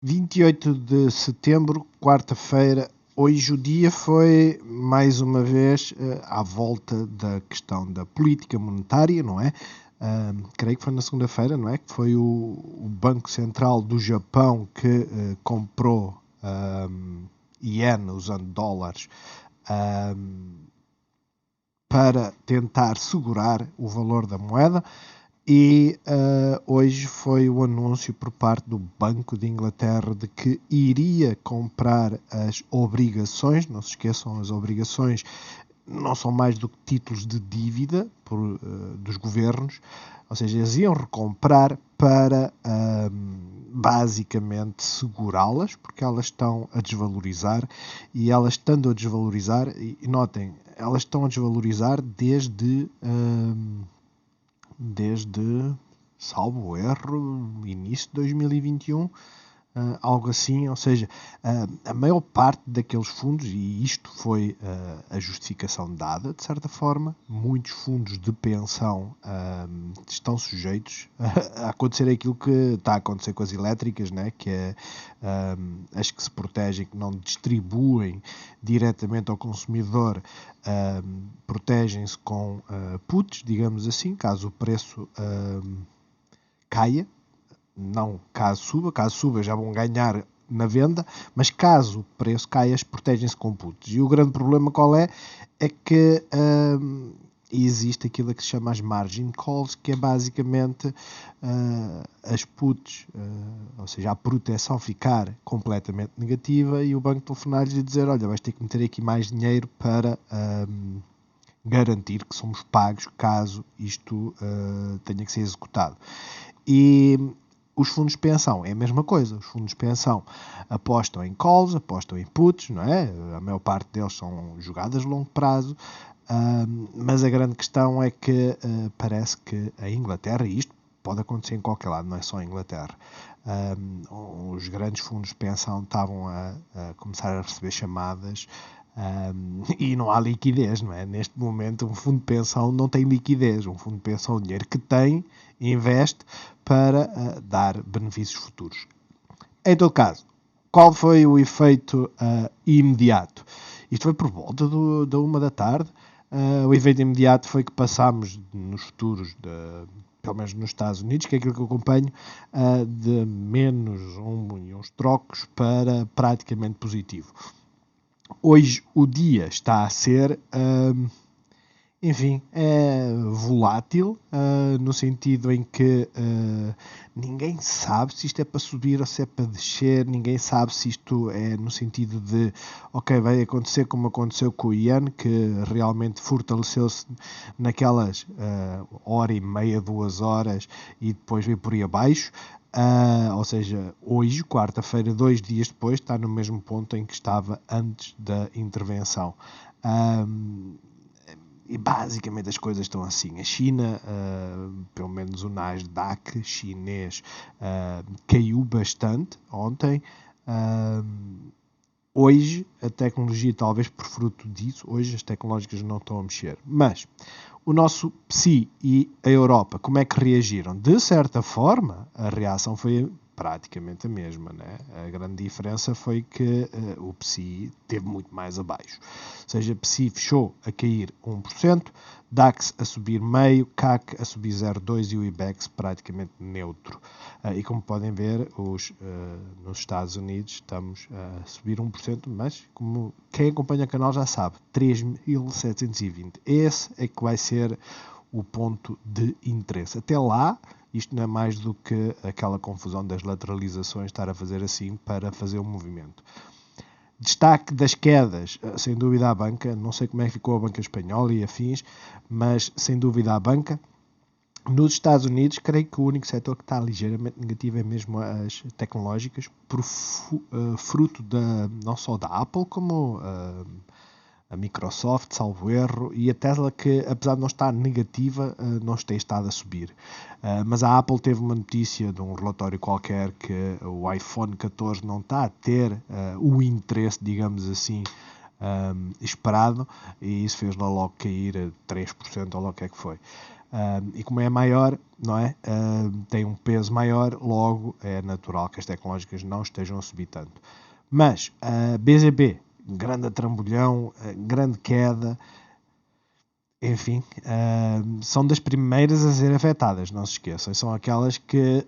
28 de setembro, quarta-feira. Hoje o dia foi, mais uma vez, à volta da questão da política monetária, não é? Creio que foi na segunda-feira, não é? Que foi o Banco Central do Japão que comprou iene, usando dólares, para tentar segurar o valor da moeda. E hoje foi o anúncio por parte do Banco de Inglaterra de que iria comprar as obrigações. Não se esqueçam, as obrigações não são mais do que títulos de dívida dos governos, ou seja, eles iam recomprar para basicamente segurá-las, porque elas estão a desvalorizar, e elas estando a desvalorizar, e notem, elas estão a desvalorizar desde, salvo erro, início de 2021, algo assim, ou seja, a maior parte daqueles fundos, e isto foi a justificação dada, de certa forma, muitos fundos de pensão estão sujeitos a acontecer aquilo que está a acontecer com as elétricas, né? Que é as que se protegem, que não distribuem diretamente ao consumidor, protegem-se com puts, digamos assim, caso o preço caia. Não caso suba já vão ganhar na venda, mas caso o preço caia, protegem-se com puts. E o grande problema qual é? É que existe aquilo que se chama as margin calls, que é basicamente as puts, ou seja, a proteção ficar completamente negativa e o banco telefonar-lhes e dizer, olha, vais ter que meter aqui mais dinheiro para garantir que somos pagos caso isto tenha que ser executado. E os fundos de pensão é a mesma coisa. Os fundos de pensão apostam em calls, apostam em puts, não é? A maior parte deles são jogadas de longo prazo, mas a grande questão é que parece que a Inglaterra, e isto pode acontecer em qualquer lado, não é só a Inglaterra, os grandes fundos de pensão estavam a começar a receber chamadas e não há liquidez, não é? Neste momento um fundo de pensão não tem liquidez. Um fundo de pensão, o dinheiro que tem, investe para dar benefícios futuros. Em todo caso, qual foi o efeito imediato? Isto foi por volta da 1 da tarde. O efeito imediato foi que passámos nos futuros, pelo menos nos Estados Unidos, que é aquilo que eu acompanho, de menos e uns trocos para praticamente positivo. Hoje o dia está a ser, enfim, volátil, no sentido em que ninguém sabe se isto é para subir ou se é para descer, ninguém sabe se isto é no sentido de, ok, vai acontecer como aconteceu com o Ian, que realmente fortaleceu-se naquelas hora e meia, 2 horas, e depois veio por aí abaixo. Ou seja, hoje, quarta-feira, 2 dias depois, está no mesmo ponto em que estava antes da intervenção. E basicamente as coisas estão assim. A China, pelo menos o Nasdaq chinês, caiu bastante ontem. Hoje, a tecnologia, talvez por fruto disso, hoje as tecnológicas não estão a mexer. Mas o nosso PSI e a Europa, como é que reagiram? De certa forma, a reação foi praticamente a mesma, né? A grande diferença foi que o PSI esteve muito mais abaixo. Ou seja, o PSI fechou a cair 1%, DAX a subir meio, CAC a subir 0,2% e o IBEX praticamente neutro. E como podem ver, nos Estados Unidos estamos a subir 1%, mas como quem acompanha o canal já sabe, 3.720. Esse é que vai ser o ponto de interesse. Até lá, isto não é mais do que aquela confusão das lateralizações, estar a fazer assim para fazer o movimento. Destaque das quedas, sem dúvida a banca. Não sei como é que ficou a banca espanhola e afins, mas sem dúvida a banca. Nos Estados Unidos, creio que o único setor que está ligeiramente negativo é mesmo as tecnológicas, por fruto não só da Apple, como a Microsoft, salvo erro, e a Tesla, que apesar de não estar negativa, não tem estado a subir. Mas a Apple teve uma notícia de um relatório qualquer que o iPhone 14 não está a ter o interesse, digamos assim, esperado, e isso fez-la logo cair a 3% ou logo o que é que foi. E como é maior, não é? Tem um peso maior, logo é natural que as tecnológicas não estejam a subir tanto. Mas a BZB, grande trambolhão, grande queda, enfim, são das primeiras a ser afetadas, não se esqueçam. São aquelas que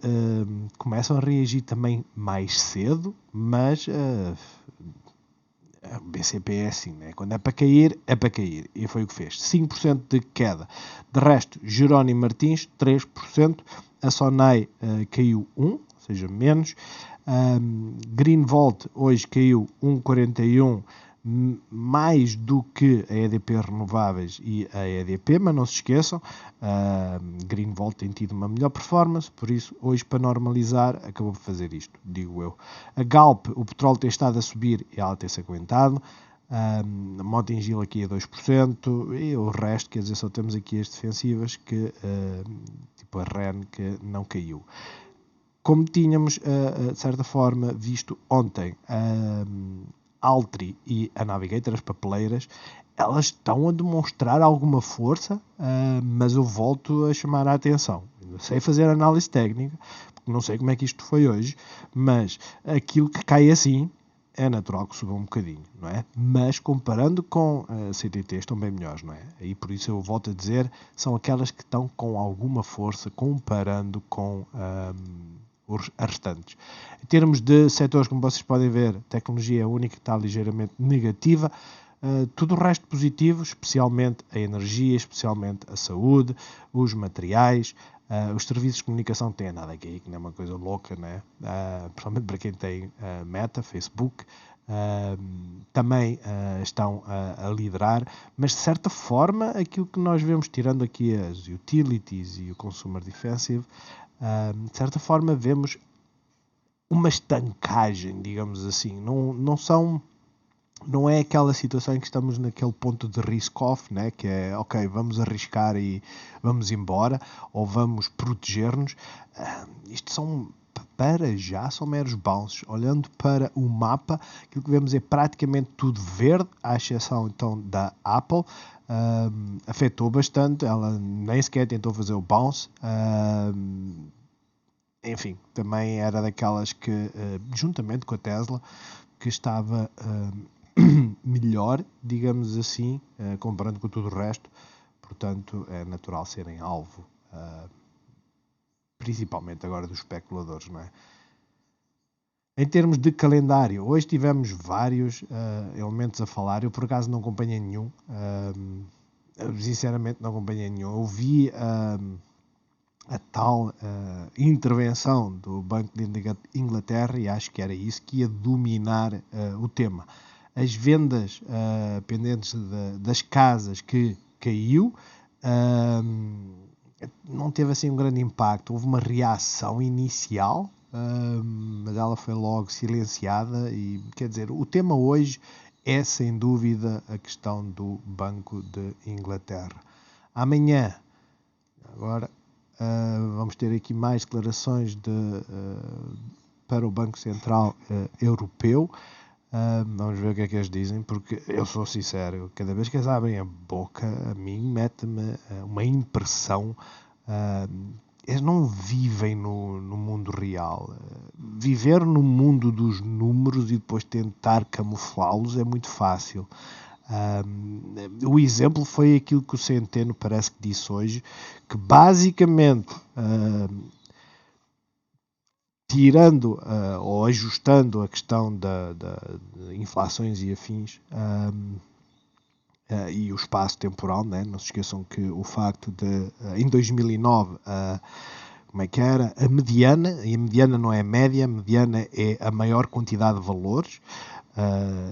começam a reagir também mais cedo, mas a BCP é assim, né? Quando é para cair, é para cair. E foi o que fez. 5% de queda. De resto, Jerónimo Martins, 3%. A Sonai caiu 1%, ou seja, menos. Greenvolt hoje caiu 1,41%, mais do que a EDP Renováveis e a EDP, mas não se esqueçam, Greenvolt tem tido uma melhor performance, por isso hoje, para normalizar, acabou por fazer isto, digo eu. A Galp, o petróleo tem estado a subir e ela tem-se aguentado. A Mota-Engil aqui a 2%, e o resto, quer dizer, só temos aqui as defensivas, que tipo a REN, que não caiu. Como tínhamos, de certa forma, visto ontem, Altri e a Navigator, as papeleiras, elas estão a demonstrar alguma força, mas eu volto a chamar a atenção. Eu sei fazer análise técnica, porque não sei como é que isto foi hoje, mas aquilo que cai assim é natural que suba um bocadinho, não é? Mas comparando com a CTT estão bem melhores, não é? E por isso eu volto a dizer, são aquelas que estão com alguma força comparando com os restantes. Em termos de setores, como vocês podem ver, a tecnologia é a única que está ligeiramente negativa. Tudo o resto positivo, especialmente a energia, especialmente a saúde, os materiais, os serviços de comunicação têm nada a cair, que não é uma coisa louca, né? Principalmente para quem tem Meta, Facebook, também estão a liderar, mas de certa forma aquilo que nós vemos, tirando aqui as utilities e o consumer defensive, de certa forma vemos uma estancagem, digamos assim. Não é aquela situação em que estamos naquele ponto de risk-off, né? Que é, ok, vamos arriscar e vamos embora, ou vamos proteger-nos. Isto para já, são meros bounces. Olhando para o mapa, aquilo que vemos é praticamente tudo verde, à exceção então da Apple. Afetou bastante, ela nem sequer tentou fazer o bounce. Enfim, também era daquelas que, juntamente com a Tesla, que estava melhor, digamos assim, comparando com tudo o resto. Portanto, é natural serem alvo, principalmente agora dos especuladores, não é? Em termos de calendário, hoje tivemos vários elementos a falar. Eu, por acaso, não acompanhei nenhum. Sinceramente, não acompanhei nenhum. Eu vi a tal intervenção do Banco de Inglaterra e acho que era isso que ia dominar o tema. As vendas pendentes das casas que caiu não teve assim um grande impacto. Houve uma reação inicial, mas ela foi logo silenciada e, quer dizer, o tema hoje é sem dúvida a questão do Banco de Inglaterra. Amanhã, agora, vamos ter aqui mais declarações para o Banco Central Europeu. Vamos ver o que é que eles dizem, porque eu sou sincero, cada vez que eles abrem a boca, a mim mete-me uma impressão. Eles não vivem no mundo real. Viver no mundo dos números e depois tentar camuflá-los é muito fácil. O exemplo foi aquilo que o Centeno parece que disse hoje, que basicamente tirando ou ajustando a questão da inflações e afins e o espaço temporal, né? Não se esqueçam que o facto de em 2009 como é que era? A mediana não é a média, a mediana é a maior quantidade de valores,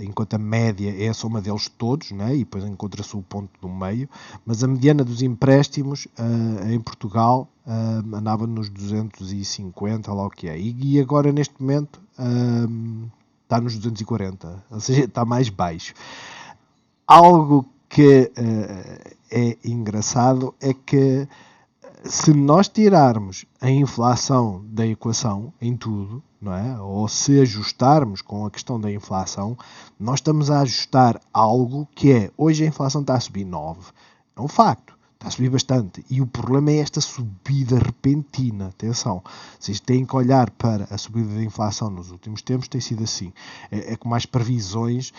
enquanto a média é a soma deles todos, né? E depois encontra-se o ponto do meio, mas a mediana dos empréstimos em Portugal andava nos 250, lá o que é, e agora neste momento está nos 240, ou seja, está mais baixo. Algo que é engraçado é que se nós tirarmos a inflação da equação em tudo, não é? Ou se ajustarmos com a questão da inflação, nós estamos a ajustar algo que é, hoje a inflação está a subir 9, é um facto, Está a subir bastante. E o problema é esta subida repentina. Atenção. Vocês têm que olhar para a subida da inflação nos últimos tempos, tem sido assim. É como as previsões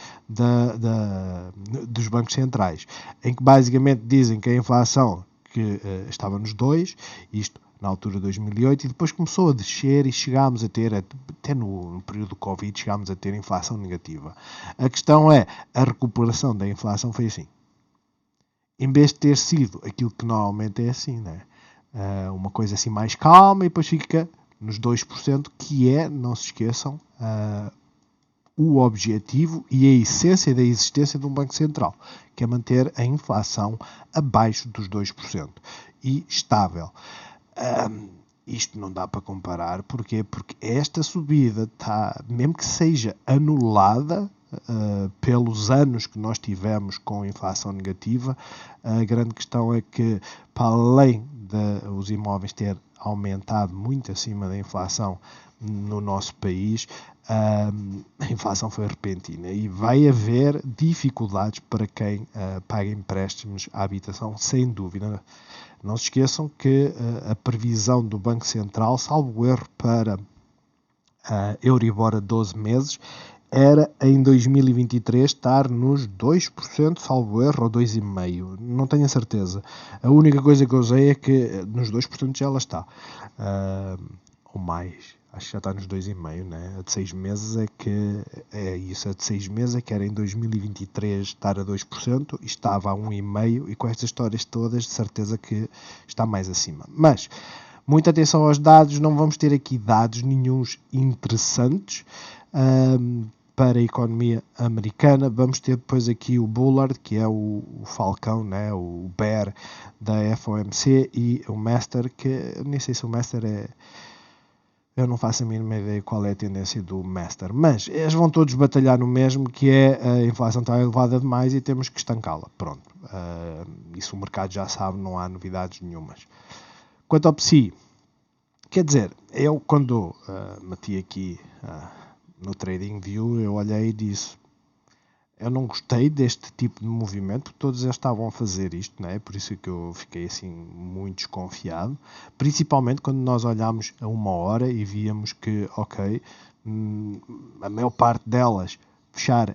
dos bancos centrais, em que basicamente dizem que a inflação que estava nos 2, isto na altura de 2008, e depois começou a descer e chegámos a ter, até no período do Covid, chegámos a ter inflação negativa. A questão é, a recuperação da inflação foi assim. Em vez de ter sido aquilo que normalmente é assim, né? Uma coisa assim mais calma e depois fica nos 2%, que é, não se esqueçam, o objetivo e a essência da existência de um Banco Central, que é manter a inflação abaixo dos 2% e estável. Isto não dá para comparar, porquê? Porque esta subida está, mesmo que seja anulada pelos anos que nós tivemos com inflação negativa, a grande questão é que, para além de os imóveis ter aumentado muito acima da inflação no nosso país, a inflação foi repentina e vai haver dificuldades para quem paga empréstimos à habitação, sem dúvida. Não se esqueçam que a previsão do Banco Central, salvo erro, para a Euribor a 12 meses, era em 2023 estar nos 2%, salvo erro, ou 2,5%. Não tenho a certeza. A única coisa que eu sei é que nos 2% já ela está. Ou mais. Acho que já está nos 2,5%, né? A de 6 meses é que é isso. A de 6 meses é que era em 2023 estar a 2% e estava a 1,5%, e com estas histórias todas, de certeza que está mais acima. Mas muita atenção aos dados, não vamos ter aqui dados nenhuns interessantes para a economia americana. Vamos ter depois aqui o Bullard, que é o falcão, né, o bear da FOMC, e o Master, que nem sei se o Master é... Eu não faço a mínima ideia qual é a tendência do Master, mas eles vão todos batalhar no mesmo, que é a inflação está elevada demais e temos que estancá-la. Pronto. Isso o mercado já sabe, não há novidades nenhumas. Quanto ao PSI, quer dizer, eu quando meti aqui no TradingView, eu olhei e disse, eu não gostei deste tipo de movimento, porque todos eles estavam a fazer isto, né? Por isso que eu fiquei assim muito desconfiado, principalmente quando nós olhámos a 1 hora e víamos que, ok, a maior parte delas fechar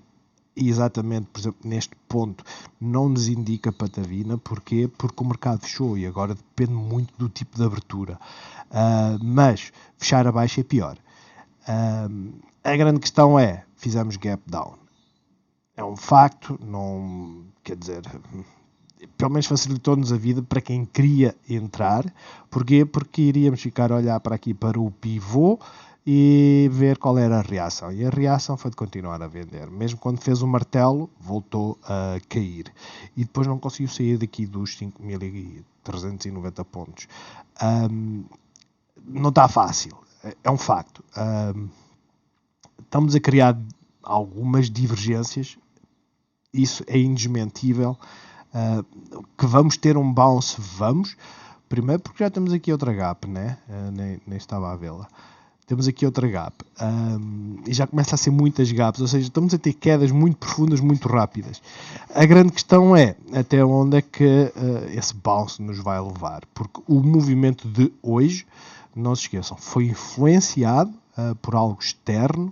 exatamente, por exemplo, neste ponto, não nos indica patavina. Porquê? Porque o mercado fechou e agora depende muito do tipo de abertura. Mas fechar abaixo é pior. A grande questão é, fizemos gap down. É um facto, não quer dizer, pelo menos facilitou-nos a vida para quem queria entrar. Porquê? Porque iríamos ficar a olhar para aqui para o pivô e ver qual era a reação. E a reação foi de continuar a vender. Mesmo quando fez o martelo, voltou a cair. E depois não conseguiu sair daqui dos 5.390 pontos. Não está fácil. É um facto. Estamos a criar algumas divergências. Isso é indesmentível. Que vamos ter um bounce, vamos. Primeiro porque já temos aqui outra gap, né? Nem estava a vê-la. Temos aqui outra gap. E já começa a ser muitas gaps, ou seja, estamos a ter quedas muito profundas, muito rápidas. A grande questão é até onde é que esse bounce nos vai levar. Porque o movimento de hoje, não se esqueçam, foi influenciado por algo externo.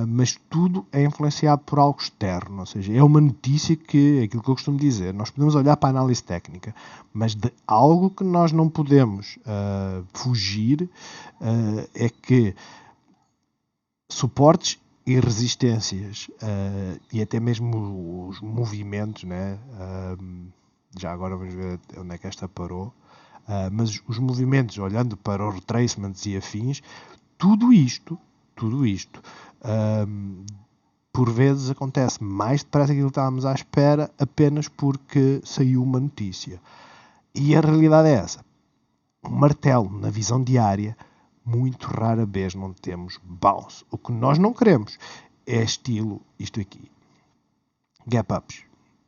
Mas tudo é influenciado por algo externo, ou seja, é uma notícia que, aquilo que eu costumo dizer, nós podemos olhar para a análise técnica, mas de algo que nós não podemos fugir é que suportes e resistências e até mesmo os movimentos, né? Já agora vamos ver onde é que esta parou, mas os movimentos, olhando para os retracements e afins, tudo isto por vezes acontece mais depressa que estávamos à espera, apenas porque saiu uma notícia. E a realidade é essa. Um martelo na visão diária, muito rara vez não temos bounce. O que nós não queremos é estilo isto aqui. Gap ups.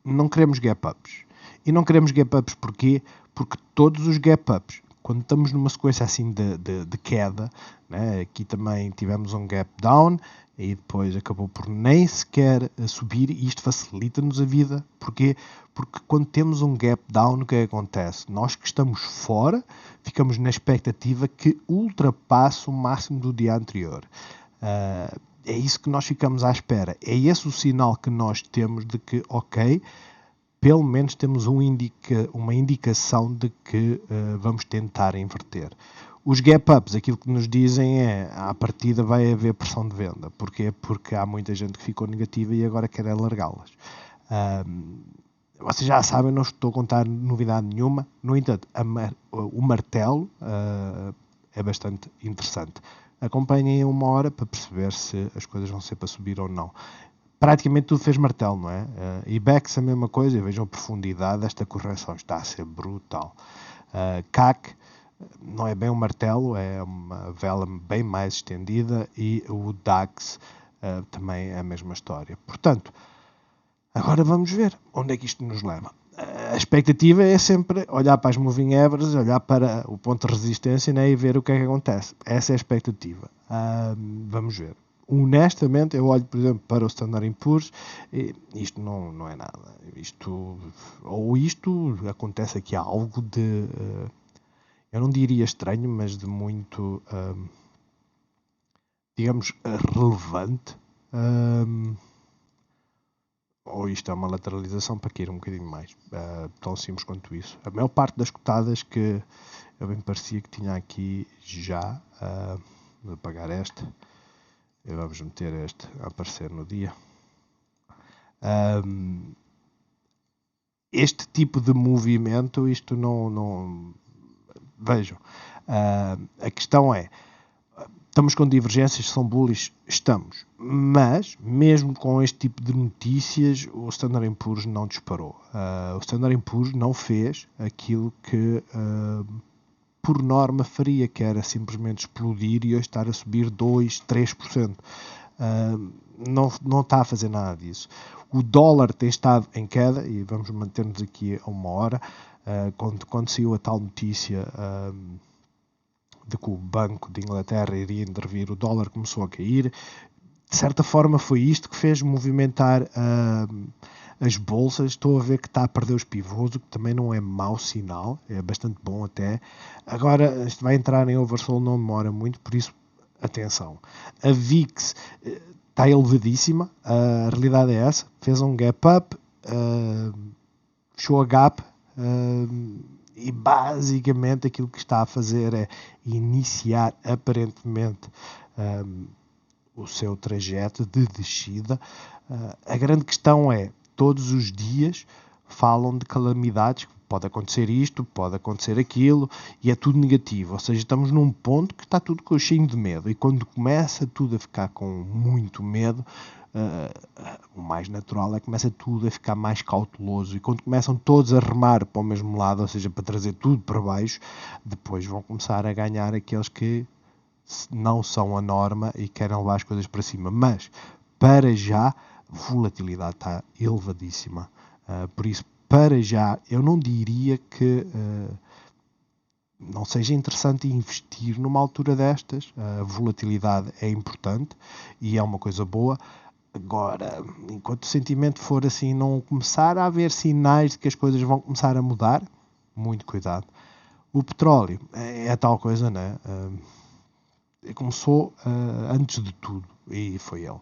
Não queremos gap ups. E não queremos gap ups porquê? Porque todos os gap ups quando estamos numa sequência assim de queda, né? Aqui também tivemos um gap down e depois acabou por nem sequer subir, e isto facilita-nos a vida. Porquê? Porque quando temos um gap down, o que acontece? Nós que estamos fora, ficamos na expectativa que ultrapasse o máximo do dia anterior. É isso que nós ficamos à espera. É esse o sinal que nós temos de que, ok, pelo menos temos uma indicação de que vamos tentar inverter. Os gap-ups, aquilo que nos dizem é, à partida vai haver pressão de venda. Porquê? Porque há muita gente que ficou negativa e agora quer largá-las. Vocês já sabem, não estou a contar novidade nenhuma. No entanto, o martelo é bastante interessante. Acompanhem uma hora para perceber se as coisas vão ser para subir ou não. Praticamente tudo fez martelo, não é? E Bex a mesma coisa, e vejam a profundidade desta correção, está a ser brutal. CAC não é bem um martelo, é uma vela bem mais estendida, e o DAX também é a mesma história. Portanto, agora vamos ver onde é que isto nos leva. A expectativa é sempre olhar para as moving averages, olhar para o ponto de resistência, né, e ver o que é que acontece. Essa é a expectativa. Vamos ver. Honestamente, eu olho, por exemplo, para o Standard & Poor's e isto não é nada. Isto acontece aqui algo de, eu não diria estranho, mas de muito, digamos, relevante. Ou isto é uma lateralização para cair um bocadinho mais. Tão simples quanto isso. A maior parte das cotadas que eu bem parecia que tinha aqui já, vou apagar esta. E vamos meter este a aparecer no dia. Este tipo de movimento, isto não vejam. A questão é, estamos com divergências, são bullish? Estamos. Mas, mesmo com este tipo de notícias, o Standard & Poor's não disparou. O Standard & Poor's não fez aquilo que por norma faria, que era simplesmente explodir e hoje estar a subir 2, 3%. Não está a fazer nada disso. O dólar tem estado em queda, e vamos manter-nos aqui a uma hora, quando saiu a tal notícia de que o Banco de Inglaterra iria intervir, o dólar começou a cair. De certa forma foi isto que fez movimentar as bolsas. Estou a ver que está a perder os pivôs, o que também não é mau sinal, é bastante bom até. Agora isto vai entrar em oversold, não demora muito, por isso atenção. A VIX está elevadíssima, a realidade é essa, fez um gap up, fechou a gap, e basicamente aquilo que está a fazer é iniciar aparentemente o seu trajeto de descida. A grande questão é, todos os dias falam de calamidades, pode acontecer isto, pode acontecer aquilo, e é tudo negativo. Ou seja, estamos num ponto que está tudo cheio de medo, e quando começa tudo a ficar com muito medo, o mais natural é que começa tudo a ficar mais cauteloso, e quando começam todos a remar para o mesmo lado, ou seja, para trazer tudo para baixo, depois vão começar a ganhar aqueles que não são a norma e querem levar as coisas para cima. Mas, para já, a volatilidade está elevadíssima. Por isso, para já, eu não diria que não seja interessante investir numa altura destas. A volatilidade é importante e é uma coisa boa. Agora, enquanto o sentimento for assim, não começar a haver sinais de que as coisas vão começar a mudar, muito cuidado. O petróleo é tal coisa, né? Começou antes de tudo, e foi ele.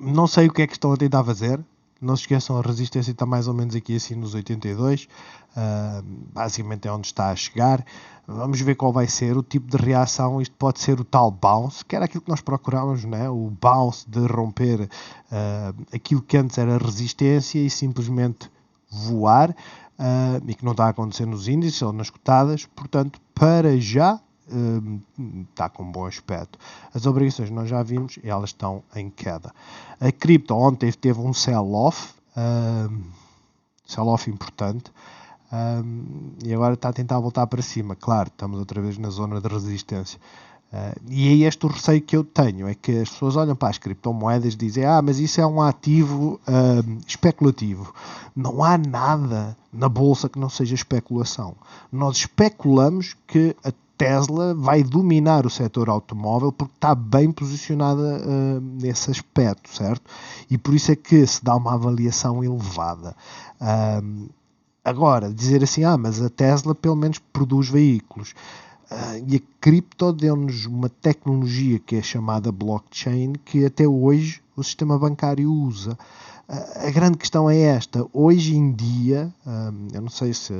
Não sei o que é que estão a tentar fazer. Não se esqueçam, a resistência está mais ou menos aqui assim nos 82. Basicamente é onde está a chegar. Vamos ver qual vai ser o tipo de reação. Isto pode ser o tal bounce, que era aquilo que nós procurávamos, né? O bounce de romper aquilo que antes era resistência e simplesmente voar, e que não está a acontecer nos índices ou nas cotadas. Portanto, para já está com um bom aspecto. As obrigações nós já vimos e elas estão em queda. A cripto ontem teve um sell-off importante, e agora está a tentar voltar para cima. Claro, estamos outra vez na zona de resistência. E é este o receio que eu tenho, é que as pessoas olham para as criptomoedas e dizem mas isso é um ativo especulativo. Não há nada na bolsa que não seja especulação. Nós especulamos que a Tesla vai dominar o setor automóvel porque está bem posicionada nesse aspecto, certo? E por isso é que se dá uma avaliação elevada. Agora, dizer assim, mas a Tesla pelo menos produz veículos. E a cripto deu-nos uma tecnologia que é chamada blockchain, que até hoje o sistema bancário usa. A grande questão é esta. Hoje em dia, eu não sei se...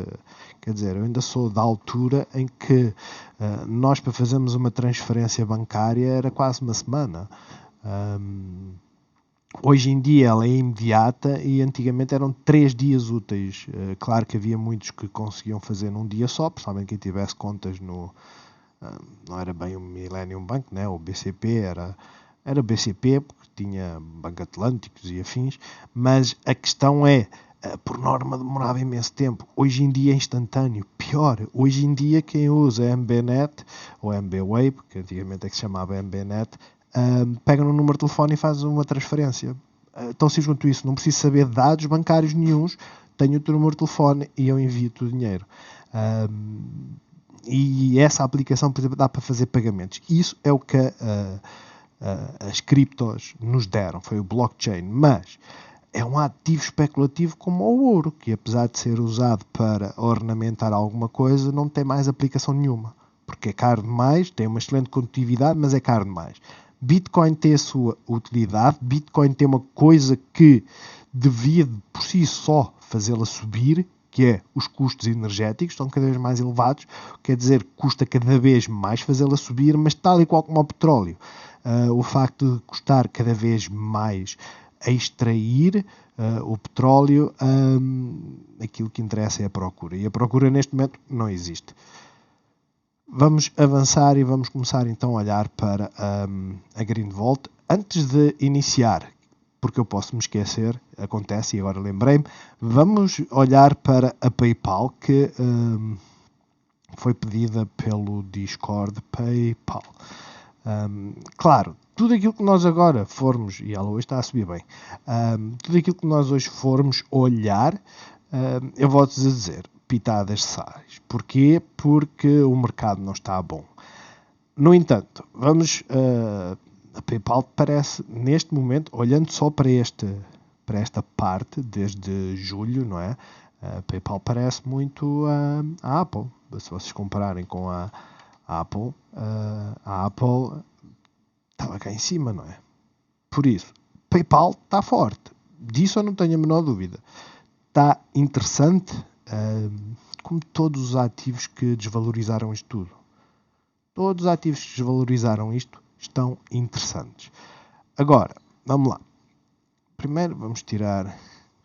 Quer dizer, eu ainda sou da altura em que nós, para fazermos uma transferência bancária, era quase uma semana. Hoje em dia ela é imediata e antigamente eram 3 dias úteis. Claro que havia muitos que conseguiam fazer num dia só, principalmente quem tivesse contas no... não era bem o Millennium Bank, né? O BCP era BCP, porque tinha Banco Atlânticos e afins, mas a questão é, por norma demorava imenso tempo. Hoje em dia é instantâneo. Pior, hoje em dia quem usa MBNet ou MBWay, porque antigamente é que se chamava MBNet, pega no número de telefone e faz uma transferência. Tão simples quanto isso. Não preciso saber dados bancários nenhuns. Tenho o teu número de telefone e eu envio-te o dinheiro. E essa aplicação, por exemplo, dá para fazer pagamentos. Isso é o que as criptos nos deram. Foi o blockchain. Mas é um ativo especulativo como o ouro, que apesar de ser usado para ornamentar alguma coisa, não tem mais aplicação nenhuma. Porque é caro demais, tem uma excelente condutividade, mas é caro demais. Bitcoin tem a sua utilidade, Bitcoin tem uma coisa que devia por si só fazê-la subir, que é os custos energéticos, estão cada vez mais elevados, quer dizer, custa cada vez mais fazê-la subir, mas tal e qual como o petróleo. O facto de custar cada vez mais a extrair o petróleo, aquilo que interessa é a procura, e a procura neste momento não existe. Vamos avançar e vamos começar então a olhar para a Greenvolt. Antes de iniciar, porque eu posso me esquecer, acontece e agora lembrei-me, vamos olhar para a PayPal, que foi pedida pelo Discord PayPal. Claro, tudo aquilo que nós agora formos, e ela hoje está a subir bem, tudo aquilo que nós hoje formos olhar, eu vou-vos dizer, pitadas sais. Porquê? Porque o mercado não está bom. No entanto, vamos... a PayPal parece, neste momento, olhando só para esta parte, desde julho, não é? A PayPal parece muito a Apple. Se vocês compararem com a Apple estava cá em cima, não é? Por isso, PayPal está forte. Disso eu não tenho a menor dúvida. Está interessante, como todos os ativos que desvalorizaram isto tudo. Todos os ativos que desvalorizaram isto estão interessantes. Agora, vamos lá. Primeiro vamos tirar,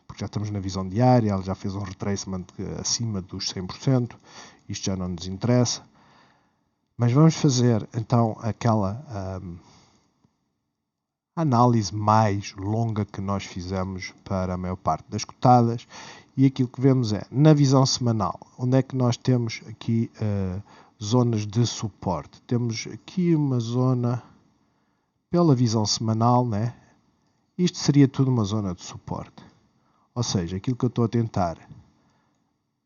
porque já estamos na visão diária, ela já fez um retracement acima dos 100%, isto já não nos interessa. Mas vamos fazer então aquela análise mais longa que nós fizemos para a maior parte das cotadas, e aquilo que vemos é, na visão semanal, onde é que nós temos aqui zonas de suporte. Temos aqui uma zona, pela visão semanal, né? Isto seria tudo uma zona de suporte. Ou seja, aquilo que eu estou a tentar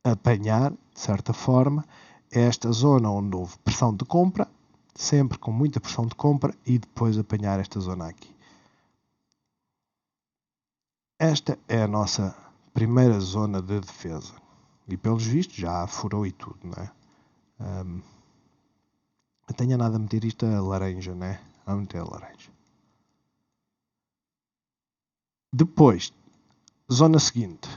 apanhar, de certa forma, é esta zona onde houve pressão de compra, sempre com muita pressão de compra, e depois apanhar esta zona aqui. Esta é a nossa primeira zona de defesa. E pelos vistos já furou e tudo, não é? Eu tenho nada a meter isto a laranja, né? A meter a laranja. Depois, zona seguinte.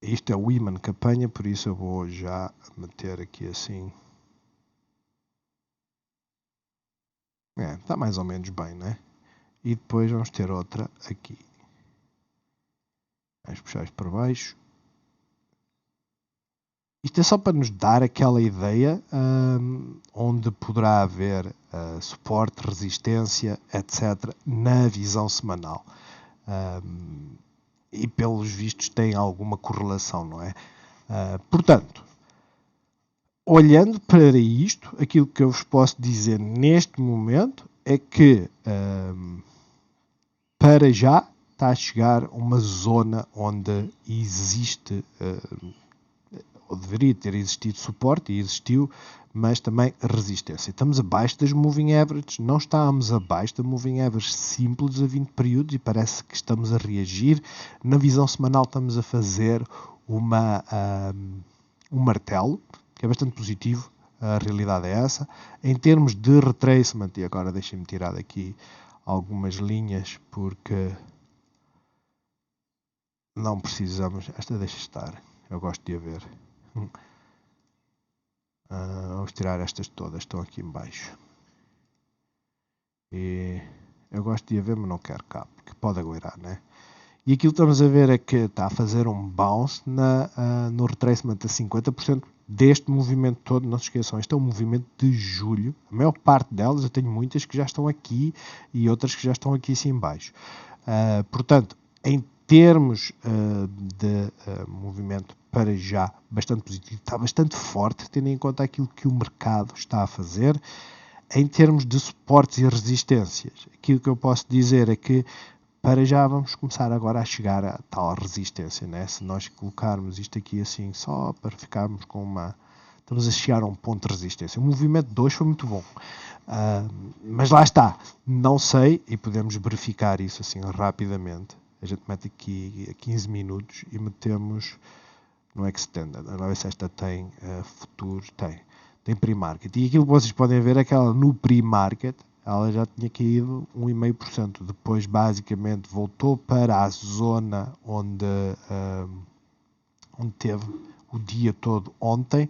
Isto é o imã que apanha, por isso eu vou já meter aqui assim. Está mais ou menos bem, né? E depois vamos ter outra aqui. Vamos puxar isto para baixo. Isto é só para nos dar aquela ideia onde poderá haver suporte, resistência, etc. na visão semanal. E pelos vistos tem alguma correlação, não é? Portanto, olhando para isto, aquilo que eu vos posso dizer neste momento é que para já está a chegar uma zona onde existe, ou deveria ter existido suporte, e existiu, mas também resistência. Estamos abaixo das moving averages, não estamos abaixo da moving average simples a 20 períodos e parece que estamos a reagir. Na visão semanal estamos a fazer um martelo, que é bastante positivo, a realidade é essa. Em termos de retracement, e agora deixem-me tirar daqui algumas linhas, porque não precisamos, esta deixa estar, eu gosto de a ver. Vamos tirar estas todas, estão aqui em baixo. E eu gosto de a ver, mas não quero cá, porque pode agueirar, né? E aquilo que estamos a ver é que está a fazer um bounce no retracement a 50% deste movimento todo. Não se esqueçam, este é um movimento de julho. A maior parte delas, eu tenho muitas que já estão aqui e outras que já estão aqui assim em baixo. Portanto, em termos de movimento para já bastante positivo, está bastante forte, tendo em conta aquilo que o mercado está a fazer. Em termos de suportes e resistências, aquilo que eu posso dizer é que para já vamos começar agora a chegar a tal resistência, né? Se nós colocarmos isto aqui assim só para ficarmos com uma... Estamos a chegar a um ponto de resistência. O movimento 2 foi muito bom. Mas lá está. Não sei, e podemos verificar isso assim rapidamente. A gente mete aqui a 15 minutos e metemos no Extended. Agora ver se esta tem futuro. Tem pre-market. E aquilo que vocês podem ver é que ela no pre-market ela já tinha caído 1,5%. Depois, basicamente, voltou para a zona onde teve o dia todo ontem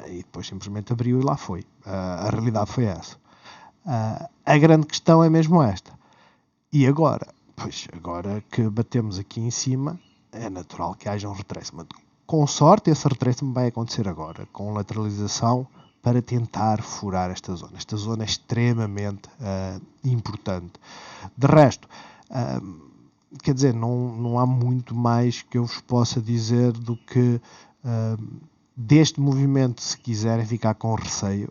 e depois simplesmente abriu e lá foi. A realidade foi essa. A grande questão é mesmo esta. E agora? Pois, agora que batemos aqui em cima, é natural que haja um retracement. Com sorte, esse retracement vai acontecer agora, com lateralização, para tentar furar esta zona. Esta zona é extremamente importante. De resto, quer dizer, não há muito mais que eu vos possa dizer do que deste movimento. Se quiserem ficar com receio,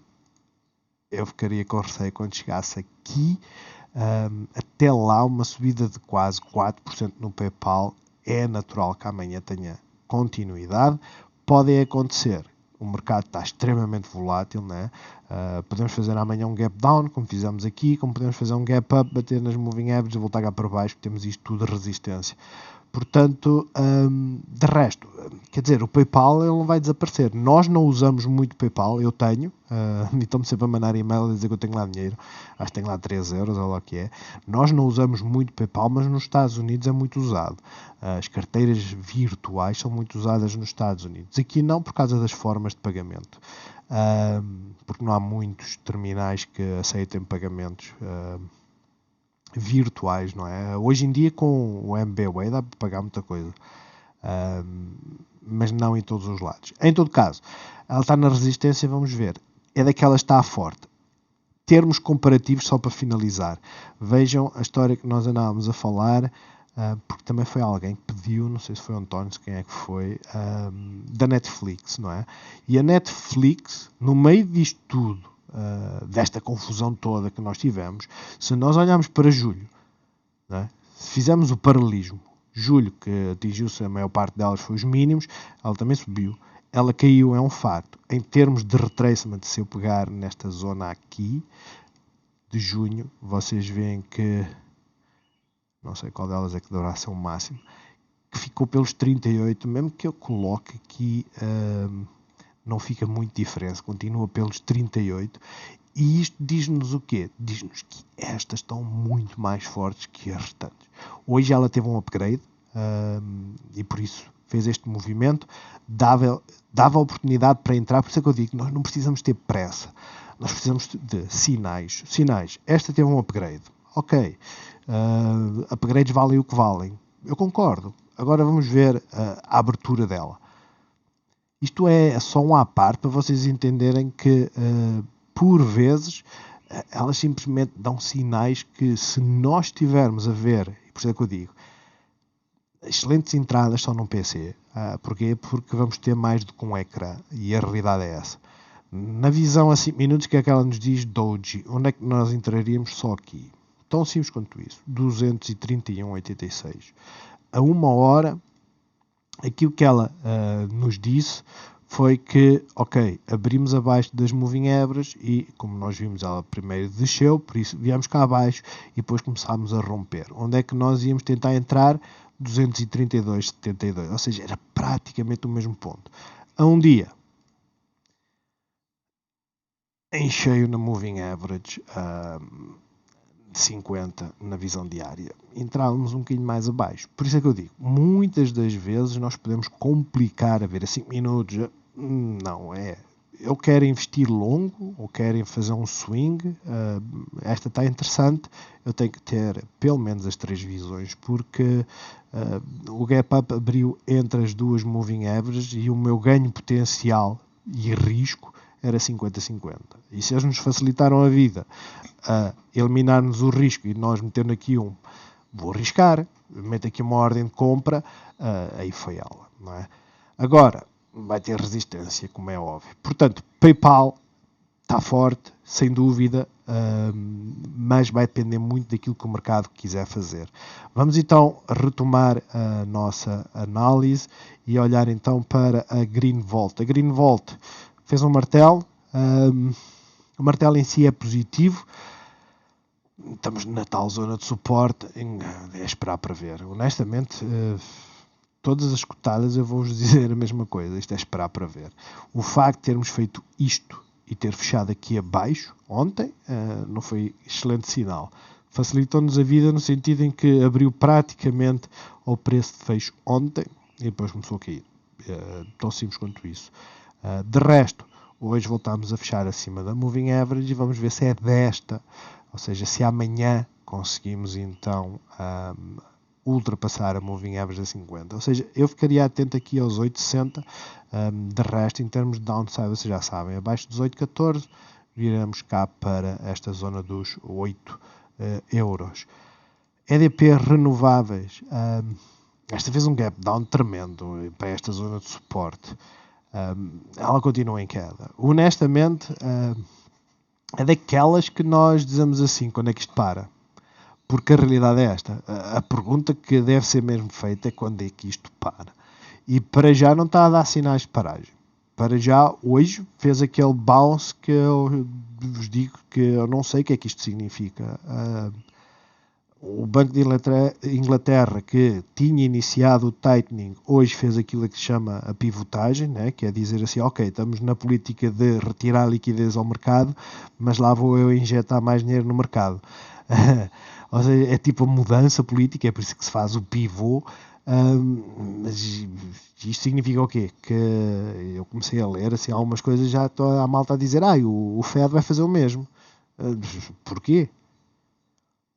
eu ficaria com receio quando chegasse aqui. Até lá, uma subida de quase 4% no PayPal é natural que amanhã tenha continuidade. Pode acontecer. O mercado está extremamente volátil, né? Podemos fazer amanhã um gap down, como fizemos aqui, como podemos fazer um gap up, bater nas moving averages e voltar cá para baixo, porque temos isto tudo de resistência. Portanto, de resto, quer dizer, o PayPal ele não vai desaparecer. Nós não usamos muito PayPal, eu tenho, e estão-me sempre a mandar e-mail a dizer que eu tenho lá dinheiro, acho que tenho lá 3 euros, ou lá o que é. Nós não usamos muito PayPal, mas nos Estados Unidos é muito usado. As carteiras virtuais são muito usadas nos Estados Unidos. Aqui não, por causa das formas de pagamento. Porque não há muitos terminais que aceitem pagamentos virtuais, não é? Hoje em dia com o MBWay dá para pagar muita coisa, mas não em todos os lados. Em todo caso, ela está na resistência, vamos ver. É daquela que está forte. Termos comparativos, só para finalizar. Vejam a história que nós andávamos a falar, porque também foi alguém que pediu, não sei se foi o António, quem é que foi, da Netflix, não é? E a Netflix, no meio disto tudo, desta confusão toda que nós tivemos, se nós olharmos para julho, não é? Se fizermos o paralelismo, julho, que atingiu-se a maior parte delas foi os mínimos, ela também subiu, ela caiu, é um facto. Em termos de retracement, se eu pegar nesta zona aqui de junho, vocês veem que não sei qual delas é que deverá ser o máximo, que ficou pelos 38, mesmo que eu coloque aqui não fica muito diferença, continua pelos 38, e isto diz-nos o quê? Diz-nos que estas estão muito mais fortes que as restantes. Hoje ela teve um upgrade, e por isso fez este movimento, dava oportunidade para entrar, por isso é que eu digo, nós não precisamos ter pressa, nós precisamos de sinais. Esta teve um upgrade, ok, upgrades valem o que valem, eu concordo, agora vamos ver a abertura dela. Isto é só um à parte para vocês entenderem que, por vezes, elas simplesmente dão sinais que, se nós estivermos a ver, e por isso é que eu digo, excelentes entradas só num PC. Porquê? Porque vamos ter mais do que um ecrã, e a realidade é essa. Na visão a 5 minutos, que é que ela nos diz? Doji. Onde é que nós entraríamos só aqui? Tão simples quanto isso. 231,86. A 1 hora, aquilo que ela nos disse foi que, ok, abrimos abaixo das moving averages e, como nós vimos, ela primeiro desceu, por isso viemos cá abaixo e depois começámos a romper. Onde é que nós íamos tentar entrar? 232,72. Ou seja, era praticamente o mesmo ponto. A um dia, em cheio na moving average, 50 na visão diária, entrávamos um bocadinho mais abaixo. Por isso é que eu digo, muitas das vezes nós podemos complicar a ver a 5 minutos. Não é. Eu quero investir longo ou quero fazer um swing, esta está interessante, eu tenho que ter pelo menos as 3 visões, porque o gap up abriu entre as duas moving averages e o meu ganho potencial e risco era 50-50. E se eles nos facilitaram a vida a eliminar-nos o risco e nós metendo aqui vou arriscar, meto aqui uma ordem de compra, aí foi ela, não é? Agora, vai ter resistência, como é óbvio. Portanto, PayPal está forte, sem dúvida, mas vai depender muito daquilo que o mercado quiser fazer. Vamos então retomar a nossa análise e olhar então para a Green Volt. A Green Volt fez um martelo, o martelo em si é positivo, estamos na tal zona de suporte, é esperar para ver. Honestamente, todas as cotadas eu vou-vos dizer a mesma coisa, isto é esperar para ver. O facto de termos feito isto e ter fechado aqui abaixo ontem não foi excelente sinal. Facilitou-nos a vida no sentido em que abriu praticamente ao preço de fecho ontem e depois começou a cair. Tão simples quanto isso. De resto, hoje voltamos a fechar acima da moving average e vamos ver se é desta, ou seja, se amanhã conseguimos então ultrapassar a moving average a 50. Ou seja, eu ficaria atento aqui aos 8,60. De resto, em termos de downside, vocês já sabem, abaixo dos 8,14 viramos cá para esta zona dos 8 euros. EDP renováveis, esta vez um gap down tremendo para esta zona de suporte. Ela continua em queda. Honestamente, é daquelas que nós dizemos assim, quando é que isto para? Porque a realidade é esta. A pergunta que deve ser mesmo feita é quando é que isto para. E para já não está a dar sinais de paragem. Para já, hoje, fez aquele bounce que eu vos digo que eu não sei o que é que isto significa. O Banco de Inglaterra, que tinha iniciado o tightening, hoje fez aquilo que se chama a pivotagem, né? Que é dizer assim, ok, estamos na política de retirar liquidez ao mercado, mas lá vou eu injetar mais dinheiro no mercado. Ou seja, é tipo a mudança política, é por isso que se faz o pivô. Mas isto significa o quê? Que eu comecei a ler assim, algumas coisas, já estou a malta a dizer o Fed vai fazer o mesmo. Porquê?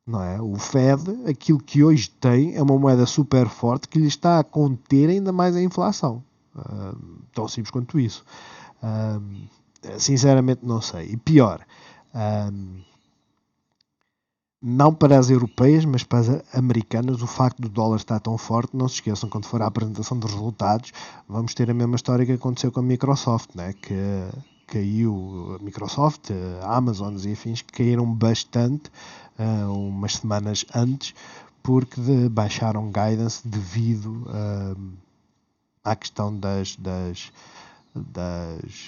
Não é? O Fed, aquilo que hoje tem é uma moeda super forte que lhe está a conter ainda mais a inflação. Tão simples quanto isso. Sinceramente não sei. E pior, não para as europeias, mas para as americanas, o facto do dólar estar tão forte, não se esqueçam, quando for a apresentação dos resultados, vamos ter a mesma história que aconteceu com a Microsoft, né? Que caiu a Microsoft, a Amazon e afins, que caíram bastante umas semanas antes, porque baixaram guidance devido à questão das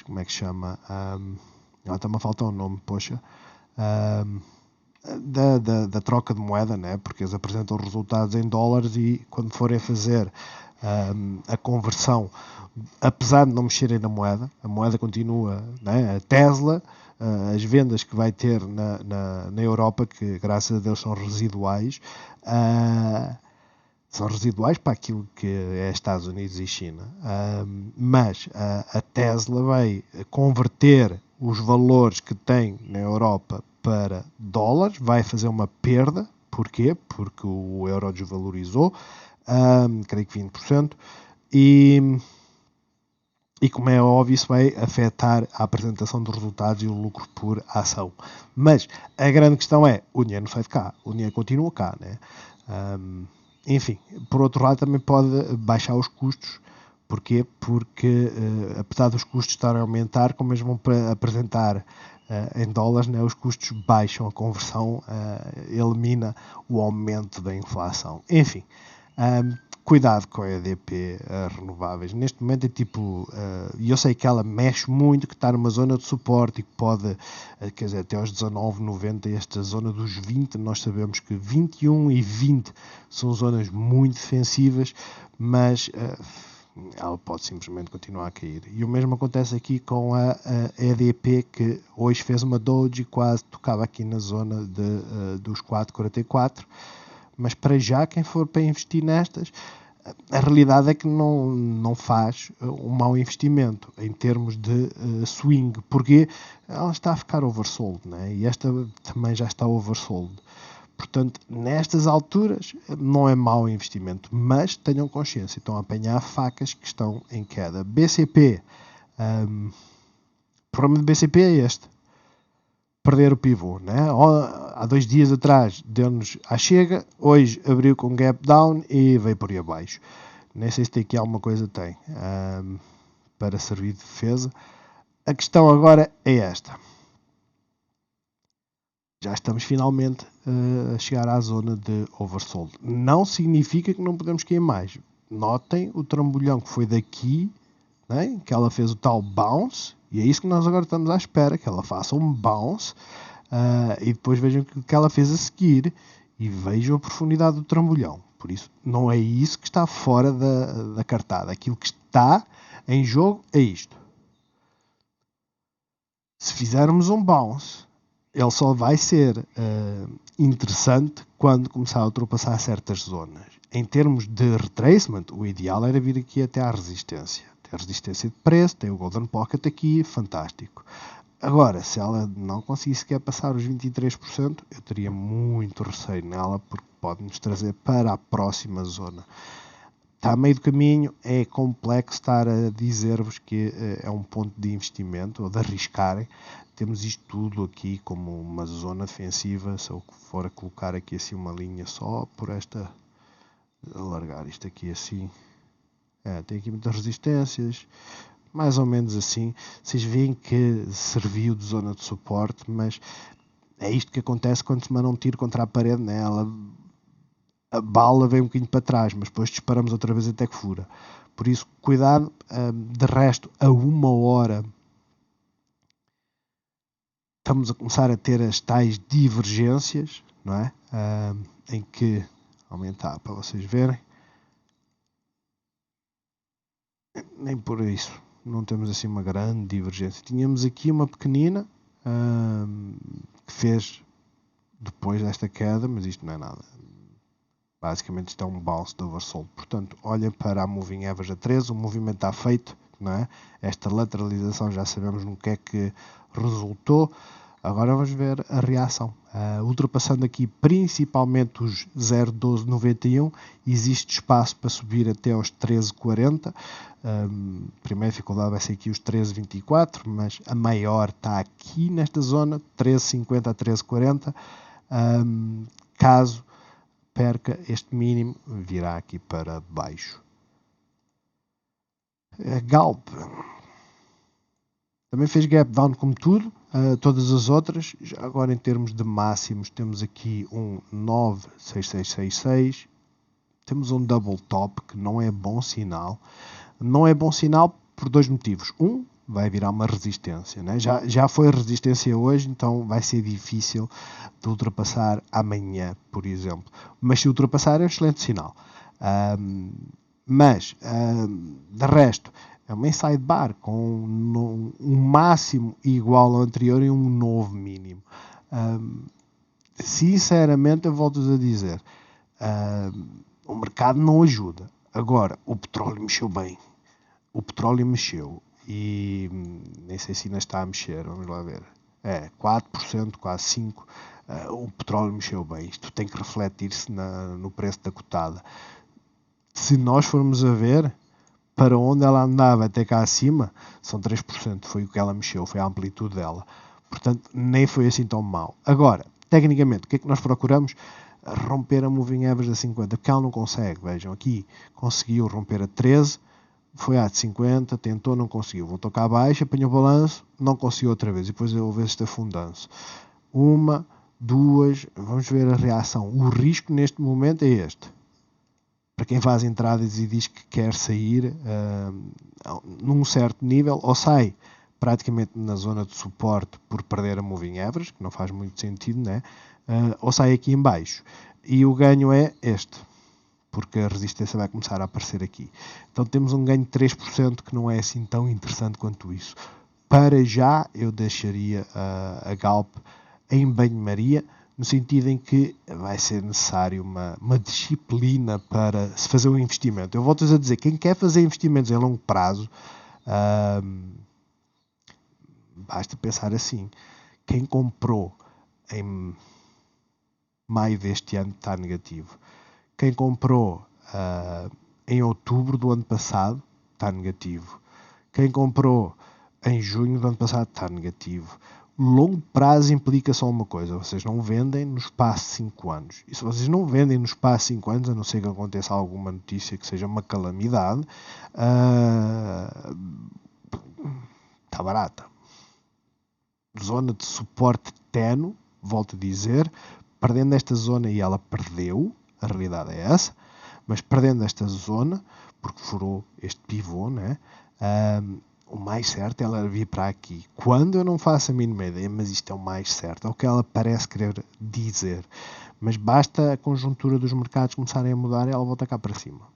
como é que se chama? Está-me a faltar um nome, poxa. Da troca de moeda, né? Porque eles apresentam resultados em dólares e quando forem fazer a conversão, apesar de não mexerem na moeda, a moeda continua, né? A Tesla, as vendas que vai ter na Europa, que graças a Deus são residuais, para aquilo que é Estados Unidos e China, mas a Tesla vai converter os valores que tem na Europa para dólares, vai fazer uma perda. Porquê? Porque o euro desvalorizou, creio que 20%, e como é óbvio, isso vai afetar a apresentação dos resultados e o lucro por ação. Mas a grande questão é, o dinheiro não sai de cá, o dinheiro continua cá, né? Enfim, por outro lado também pode baixar os custos, Porquê? Porque, apesar dos custos estarem a aumentar, como eles vão apresentar em dólares, né, os custos baixam, a conversão elimina o aumento da inflação. Enfim, cuidado com a EDP renováveis. Neste momento é tipo, e eu sei que ela mexe muito, que está numa zona de suporte e que pode, quer dizer, até aos 19,90, esta zona dos 20, nós sabemos que 21 e 20 são zonas muito defensivas, mas ela pode simplesmente continuar a cair. E o mesmo acontece aqui com a EDP, que hoje fez uma doji, quase tocava aqui na zona dos 4,44, mas para já, quem for para investir nestas, a realidade é que não faz um mau investimento em termos de swing, porque ela está a ficar oversold, né? E esta também já está oversold. Portanto, nestas alturas não é mau investimento, mas tenham consciência, estão a apanhar facas que estão em queda. BCP, o problema de BCP é este: perder o pivô, né? Há 2 dias atrás deu-nos à chega, hoje abriu com gap down e veio por aí abaixo. Nem sei se tem aqui alguma coisa, tem, para servir de defesa. A questão agora é esta: já estamos finalmente a chegar à zona de oversold. Não significa que não podemos cair mais. Notem o trambolhão que foi daqui, né, que ela fez o tal bounce, e é isso que nós agora estamos à espera, que ela faça um bounce, e depois vejam o que ela fez a seguir e vejam a profundidade do trambolhão. Por isso, não é isso que está fora da cartada. Aquilo que está em jogo é isto. Se fizermos um bounce, ele só vai ser interessante quando começar a ultrapassar certas zonas. Em termos de retracement, o ideal era vir aqui até à resistência. Tem a resistência de preço, tem o Golden Pocket aqui, fantástico. Agora, se ela não conseguir sequer passar os 23%, eu teria muito receio nela, porque pode nos trazer para a próxima zona. Está a meio do caminho, é complexo estar a dizer-vos que é um ponto de investimento ou de arriscarem. Temos isto tudo aqui como uma zona defensiva. Se eu for a colocar aqui assim uma linha só por esta, alargar isto aqui assim, tem aqui muitas resistências, mais ou menos assim. Vocês veem que serviu de zona de suporte, mas é isto que acontece quando se manda um tiro contra a parede, né? A bala vem um bocadinho para trás, mas depois disparamos outra vez até que fura. Por isso, cuidado. De resto, a 1 hora estamos a começar a ter as tais divergências, não é? Em que, aumentar para vocês verem, nem por isso, não temos assim uma grande divergência. Tínhamos aqui uma pequenina, que fez depois desta queda, mas isto não é nada. Basicamente isto é um bounce de oversold. Portanto, olhem para a Moving Average a 13, o movimento está feito, não é? Esta lateralização já sabemos no que é que resultou. Agora vamos ver a reação. Ultrapassando aqui principalmente os 0,1291, existe espaço para subir até aos 13,40. Primeira dificuldade vai ser aqui os 13,24, mas a maior está aqui nesta zona, 13,50 a 13,40. Caso perca este mínimo, virá aqui para baixo. Galp também fez gap down como tudo, todas as outras. Já agora em termos de máximos temos aqui um 96666, temos um double top, que não é bom sinal. Não é bom sinal por 2 motivos. Vai virar uma resistência, né? Já foi resistência hoje, então vai ser difícil de ultrapassar amanhã, por exemplo. Mas se ultrapassar é um excelente sinal. De resto, é uma inside bar com um máximo igual ao anterior e um novo mínimo. Sinceramente, eu volto a dizer, o mercado não ajuda. Agora, o petróleo mexeu bem. O petróleo mexeu. E nem sei se ainda está a mexer, vamos lá ver. 4%, quase 5%. O petróleo mexeu bem. Isto tem que refletir-se no preço da cotada. Se nós formos a ver para onde ela andava até cá acima, são 3%. Foi o que ela mexeu, foi a amplitude dela. Portanto, nem foi assim tão mal. Agora, tecnicamente, o que é que nós procuramos? Romper a Moving Average a 50, porque ela não consegue. Vejam, aqui conseguiu romper a 13, foi de 50, tentou, não conseguiu, voltou cá abaixo, apanhou o balanço, não conseguiu outra vez, e depois houve este afundanço. Uma, duas, vamos ver a reação. O risco neste momento é este. Para quem faz entradas e diz que quer sair num certo nível, ou sai praticamente na zona de suporte por perder a moving average, que não faz muito sentido, né? Ou sai aqui em baixo. E o ganho é este, porque a resistência vai começar a aparecer aqui. Então temos um ganho de 3% que não é assim tão interessante quanto isso. Para já eu deixaria a Galp em banho-maria, no sentido em que vai ser necessário uma disciplina para se fazer um investimento. Eu volto-vos a dizer, quem quer fazer investimentos em longo prazo, basta pensar assim, quem comprou em maio deste ano está negativo. Quem comprou em outubro do ano passado está negativo. Quem comprou em junho do ano passado está negativo. Longo prazo implica só uma coisa: vocês não vendem no espaço de 5 anos. E se vocês não vendem no espaço de 5 anos, a não ser que aconteça alguma notícia que seja uma calamidade, está barata. Zona de suporte ténue, volto a dizer, perdendo esta zona, e ela perdeu, a realidade é essa, mas perdendo esta zona, porque furou este pivô, né? O mais certo é ela vir para aqui. Quando eu não faço a mínima ideia, mas isto é o mais certo, é o que ela parece querer dizer. Mas basta a conjuntura dos mercados começarem a mudar e ela volta cá para cima.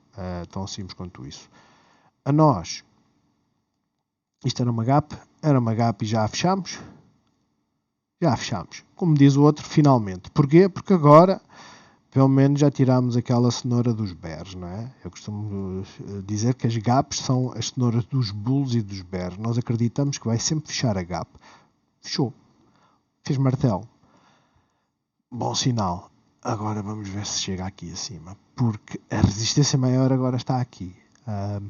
Tão simples quanto isso. A nós, isto era uma gap e já a fechamos. Já fechamos. Como diz o outro, finalmente. Porquê? Porque agora, pelo menos, já tirámos aquela cenoura dos bears, não é? Eu costumo dizer que as gaps são as cenouras dos bulls e dos bears. Nós acreditamos que vai sempre fechar a gap. Fechou. Fez martelo. Bom sinal. Agora vamos ver se chega aqui acima. Porque a resistência maior agora está aqui.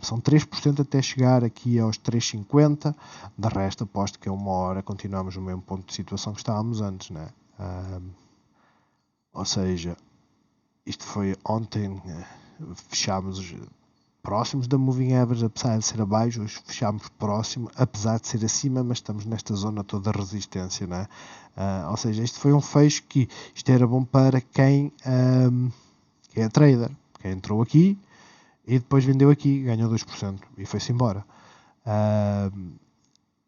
São 3% até chegar aqui aos 3,50. De resto, aposto que a uma hora continuamos no mesmo ponto de situação que estávamos antes, né? Ou seja, isto foi ontem, fechámos próximos da moving average, apesar de ser abaixo, hoje fechámos próximo, apesar de ser acima, mas estamos nesta zona toda de resistência, né? Ou seja, isto foi um fecho que isto era bom para quem é trader, quem entrou aqui e depois vendeu aqui, ganhou 2% e foi-se embora.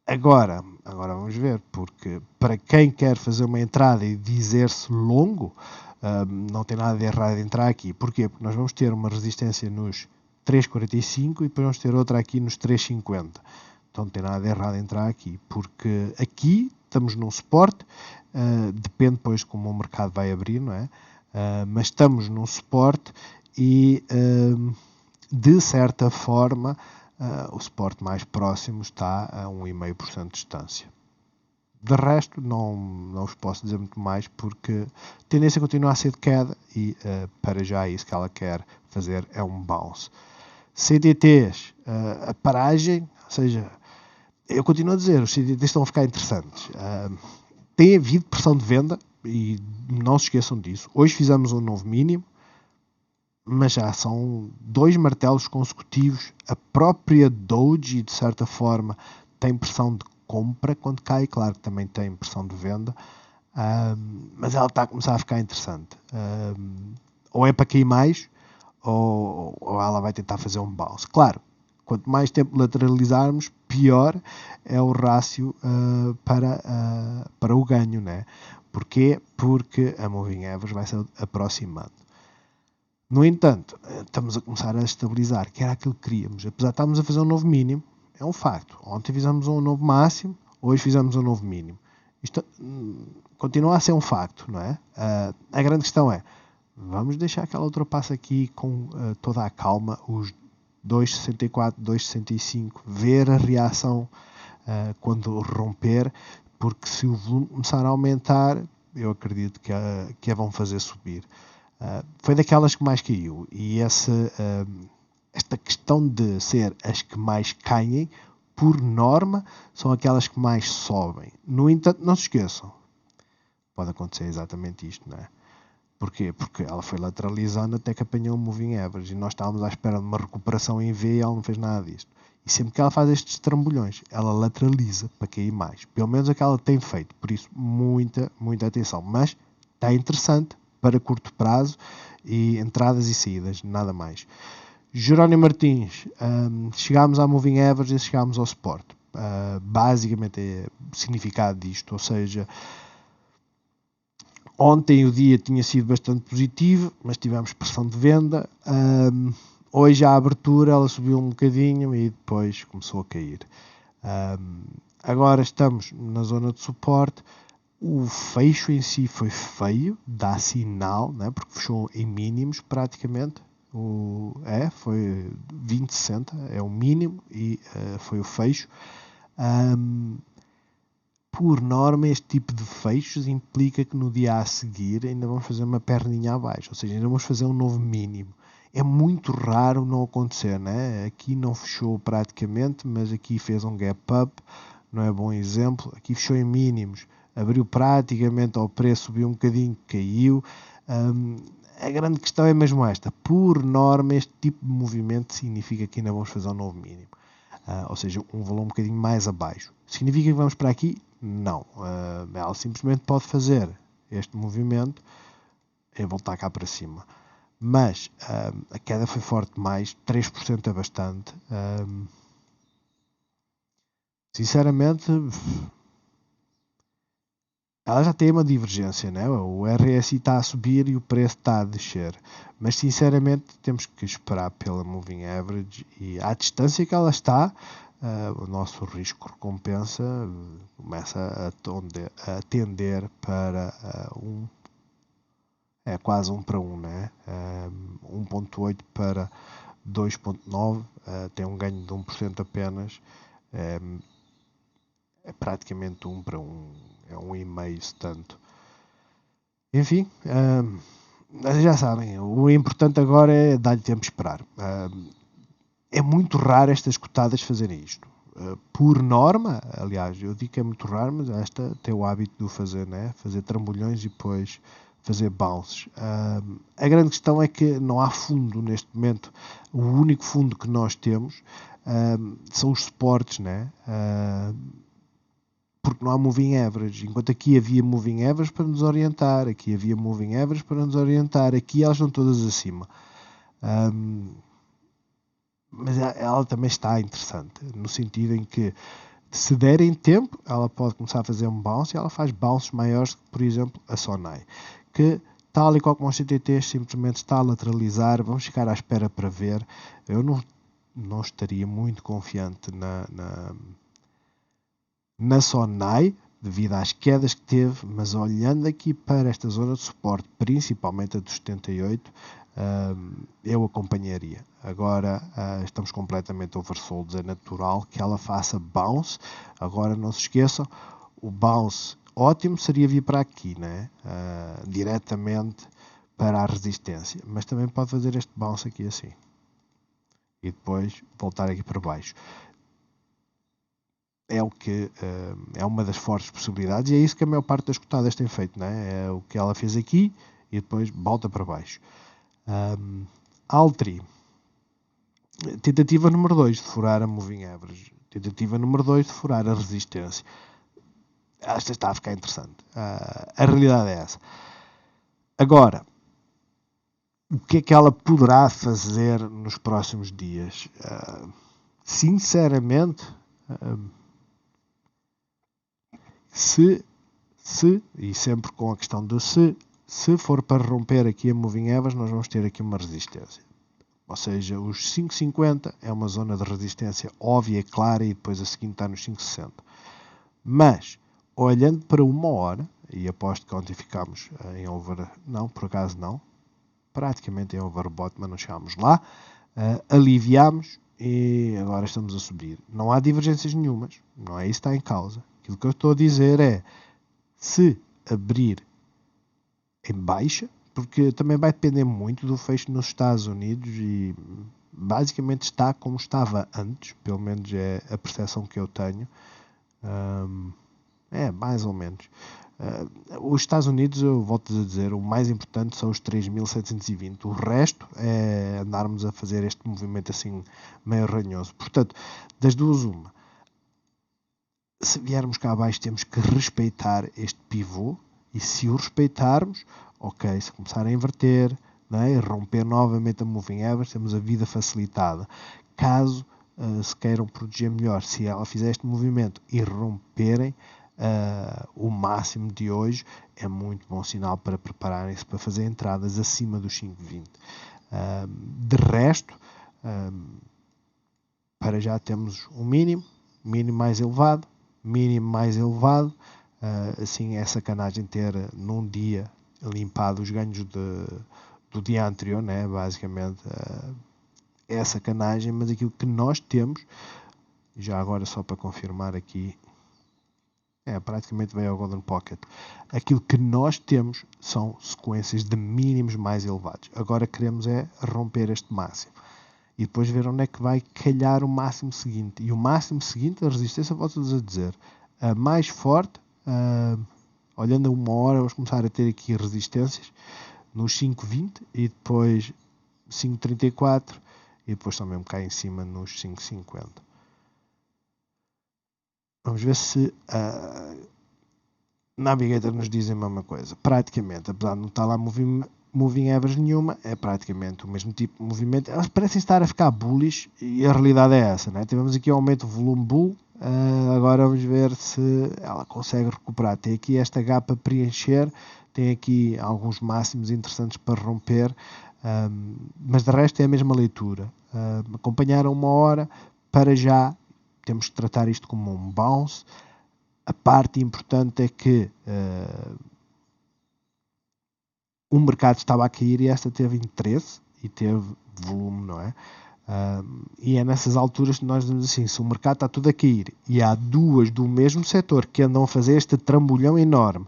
Agora vamos ver, porque para quem quer fazer uma entrada e dizer-se longo, não tem nada de errado de entrar aqui. Porquê? Porque nós vamos ter uma resistência nos 3,45 e depois vamos ter outra aqui nos 3,50. Então não tem nada de errado de entrar aqui, porque aqui estamos num suporte, depende depois de como o mercado vai abrir, não é? Mas estamos num suporte e de certa forma o suporte mais próximo está a 1,5% de distância. De resto, não vos posso dizer muito mais, porque a tendência continua a ser de queda e para já isso que ela quer fazer é um bounce. CDTs, a paragem, ou seja, eu continuo a dizer, os CDTs estão a ficar interessantes. Tem havido pressão de venda e não se esqueçam disso. Hoje fizemos um novo mínimo, mas já são 2 martelos consecutivos. A própria Doji, de certa forma, tem pressão de compra quando cai, claro que também tem pressão de venda, mas ela está a começar a ficar interessante. Ou é para cair mais, ou ela vai tentar fazer um bounce. Claro, quanto mais tempo lateralizarmos, pior é o rácio para o ganho, né? Porquê? Porque a moving average vai se aproximando. No entanto, estamos a começar a estabilizar, que era aquilo que queríamos. Apesar de estarmos a fazer um novo mínimo, é um facto. Ontem fizemos um novo máximo, hoje fizemos um novo mínimo. Isto continua a ser um facto, não é? A grande questão é, vamos deixar que ela ultrapasse aqui com toda a calma os 2,64, 2,65, ver a reação quando romper, porque se o volume começar a aumentar, eu acredito que a vão fazer subir. Foi daquelas que mais caiu, e esta questão de ser as que mais caem, por norma, são aquelas que mais sobem. No entanto, não se esqueçam, pode acontecer exatamente isto, não é? Porquê? Porque ela foi lateralizando até que apanhou o moving average e nós estávamos à espera de uma recuperação em V e ela não fez nada disto. E sempre que ela faz estes trambolhões, ela lateraliza para cair mais. Pelo menos é que ela tem feito. Por isso, muita atenção. Mas está interessante para curto prazo e entradas e saídas, nada mais. Jerónimo Martins, chegámos à moving average e chegámos ao suporte. Basicamente é o significado disto, ou seja, ontem o dia tinha sido bastante positivo, mas tivemos pressão de venda. Hoje à abertura ela subiu um bocadinho e depois começou a cair. Agora estamos na zona de suporte. O fecho em si foi feio, dá sinal, né? Porque fechou em mínimos praticamente. Foi 20,60, é o mínimo e foi o fecho. Por norma, este tipo de fechos implica que no dia a seguir ainda vamos fazer uma perninha abaixo, ou seja, ainda vamos fazer um novo mínimo. É muito raro não acontecer, né? Aqui não fechou praticamente, mas aqui fez um gap up, não é bom exemplo. Aqui fechou em mínimos, abriu praticamente ao preço, subiu um bocadinho, caiu. A grande questão é mesmo esta. Por norma, este tipo de movimento significa que ainda vamos fazer um novo mínimo. Ou seja, um valor um bocadinho mais abaixo. Significa que vamos para aqui? Não. Ela simplesmente pode fazer este movimento e voltar cá para cima. Mas a queda foi forte demais. 3% é bastante. Sinceramente, ela já tem uma divergência, né? O RSI está a subir e o preço está a descer. Mas sinceramente temos que esperar pela moving average e à distância que ela está, o nosso risco recompensa começa a tender para quase 1 para 1, né? 1.8 para 2.9, tem um ganho de 1% apenas, é praticamente 1 para 1, é 1,5 se tanto. Enfim, já sabem, o importante agora é dar-lhe tempo de esperar. É muito raro estas cotadas fazerem isto. Por norma, aliás, eu digo que é muito raro, mas esta tem o hábito de o fazer, né? Fazer trambolhões e depois fazer bounces. A grande questão é que não há fundo neste momento. O único fundo que nós temos são os suportes, né? Porque não há moving average. Enquanto aqui havia moving average para nos orientar, aqui havia moving average para nos orientar, aqui elas estão todas acima. Mas ela também está interessante, no sentido em que, se derem tempo, ela pode começar a fazer um bounce e ela faz bounces maiores que, por exemplo, a Sonai, que, tal e qual como os CTTs, simplesmente está a lateralizar. Vamos ficar à espera para ver. Eu não estaria muito confiante na Sonai, devido às quedas que teve, mas olhando aqui para esta zona de suporte, principalmente a dos 78, eu acompanharia. Agora estamos completamente oversold, é natural que ela faça bounce. Agora não se esqueçam, o bounce ótimo seria vir para aqui, né? Diretamente para a resistência, mas também pode fazer este bounce aqui assim e depois voltar aqui para baixo. É o que é uma das fortes possibilidades e é isso que a maior parte das cotadas tem feito, né? É o que ela fez aqui e depois volta para baixo. Altri, tentativa número 2 de furar a moving average, tentativa número 2 de furar a resistência. Esta está a ficar interessante. A realidade é essa. Agora, o que é que ela poderá fazer nos próximos dias? Sinceramente, se, e sempre com a questão do se for para romper aqui a moving average, nós vamos ter aqui uma resistência. Ou seja, os 5,50 é uma zona de resistência óbvia e clara, e depois a seguinte está nos 5,60. Mas, olhando para uma hora, e aposto que ontem ficámos em over... Não, por acaso não. Praticamente em overbought, mas não chegámos lá. Aliviámos e agora estamos a subir. Não há divergências nenhumas. Não é isso que está em causa. Aquilo que eu estou a dizer é, se abrir em baixa, porque também vai depender muito do fecho nos Estados Unidos e basicamente está como estava antes, pelo menos é a percepção que eu tenho. mais ou menos. Os Estados Unidos, eu volto a dizer, o mais importante são os 3.720. O resto é andarmos a fazer este movimento assim meio ranhoso. Portanto, das duas uma. Se viermos cá abaixo temos que respeitar este pivô, e se o respeitarmos, ok, se começar a inverter, e romper novamente a moving average, temos a vida facilitada. Caso se queiram proteger melhor, se ela fizer este movimento e romperem o máximo de hoje, é muito bom sinal para prepararem-se para fazer entradas acima dos 5,20. De resto, para já temos um mínimo mais elevado, mínimo mais elevado, assim é sacanagem ter num dia limpado os ganhos do dia anterior, né? Basicamente é sacanagem, mas aquilo que nós temos, já agora só para confirmar aqui, praticamente veio ao Golden Pocket. Aquilo que nós temos são sequências de mínimos mais elevados. Agora queremos é romper este máximo. E depois ver onde é que vai calhar o máximo seguinte. E o máximo seguinte, a resistência, volto-vos a dizer, a mais forte, olhando a uma hora, vamos começar a ter aqui resistências nos 5,20 e depois 5,34 e depois também um bocado em cima nos 5,50. Vamos ver se Navigator nos diz a mesma coisa. Praticamente, apesar de não estar lá moving average nenhuma, é praticamente o mesmo tipo de movimento. Elas parecem estar a ficar bullish e a realidade é essa, né? Tivemos aqui um aumento de volume bull, agora vamos ver se ela consegue recuperar. Tem aqui esta H para preencher, tem aqui alguns máximos interessantes para romper, mas de resto é a mesma leitura. Acompanhar uma hora, para já temos que tratar isto como um bounce. A parte importante é que o mercado estava a cair e esta teve interesse e teve volume, não é? E é nessas alturas que nós dizemos assim, se o mercado está tudo a cair e há duas do mesmo setor que andam a fazer este trambolhão enorme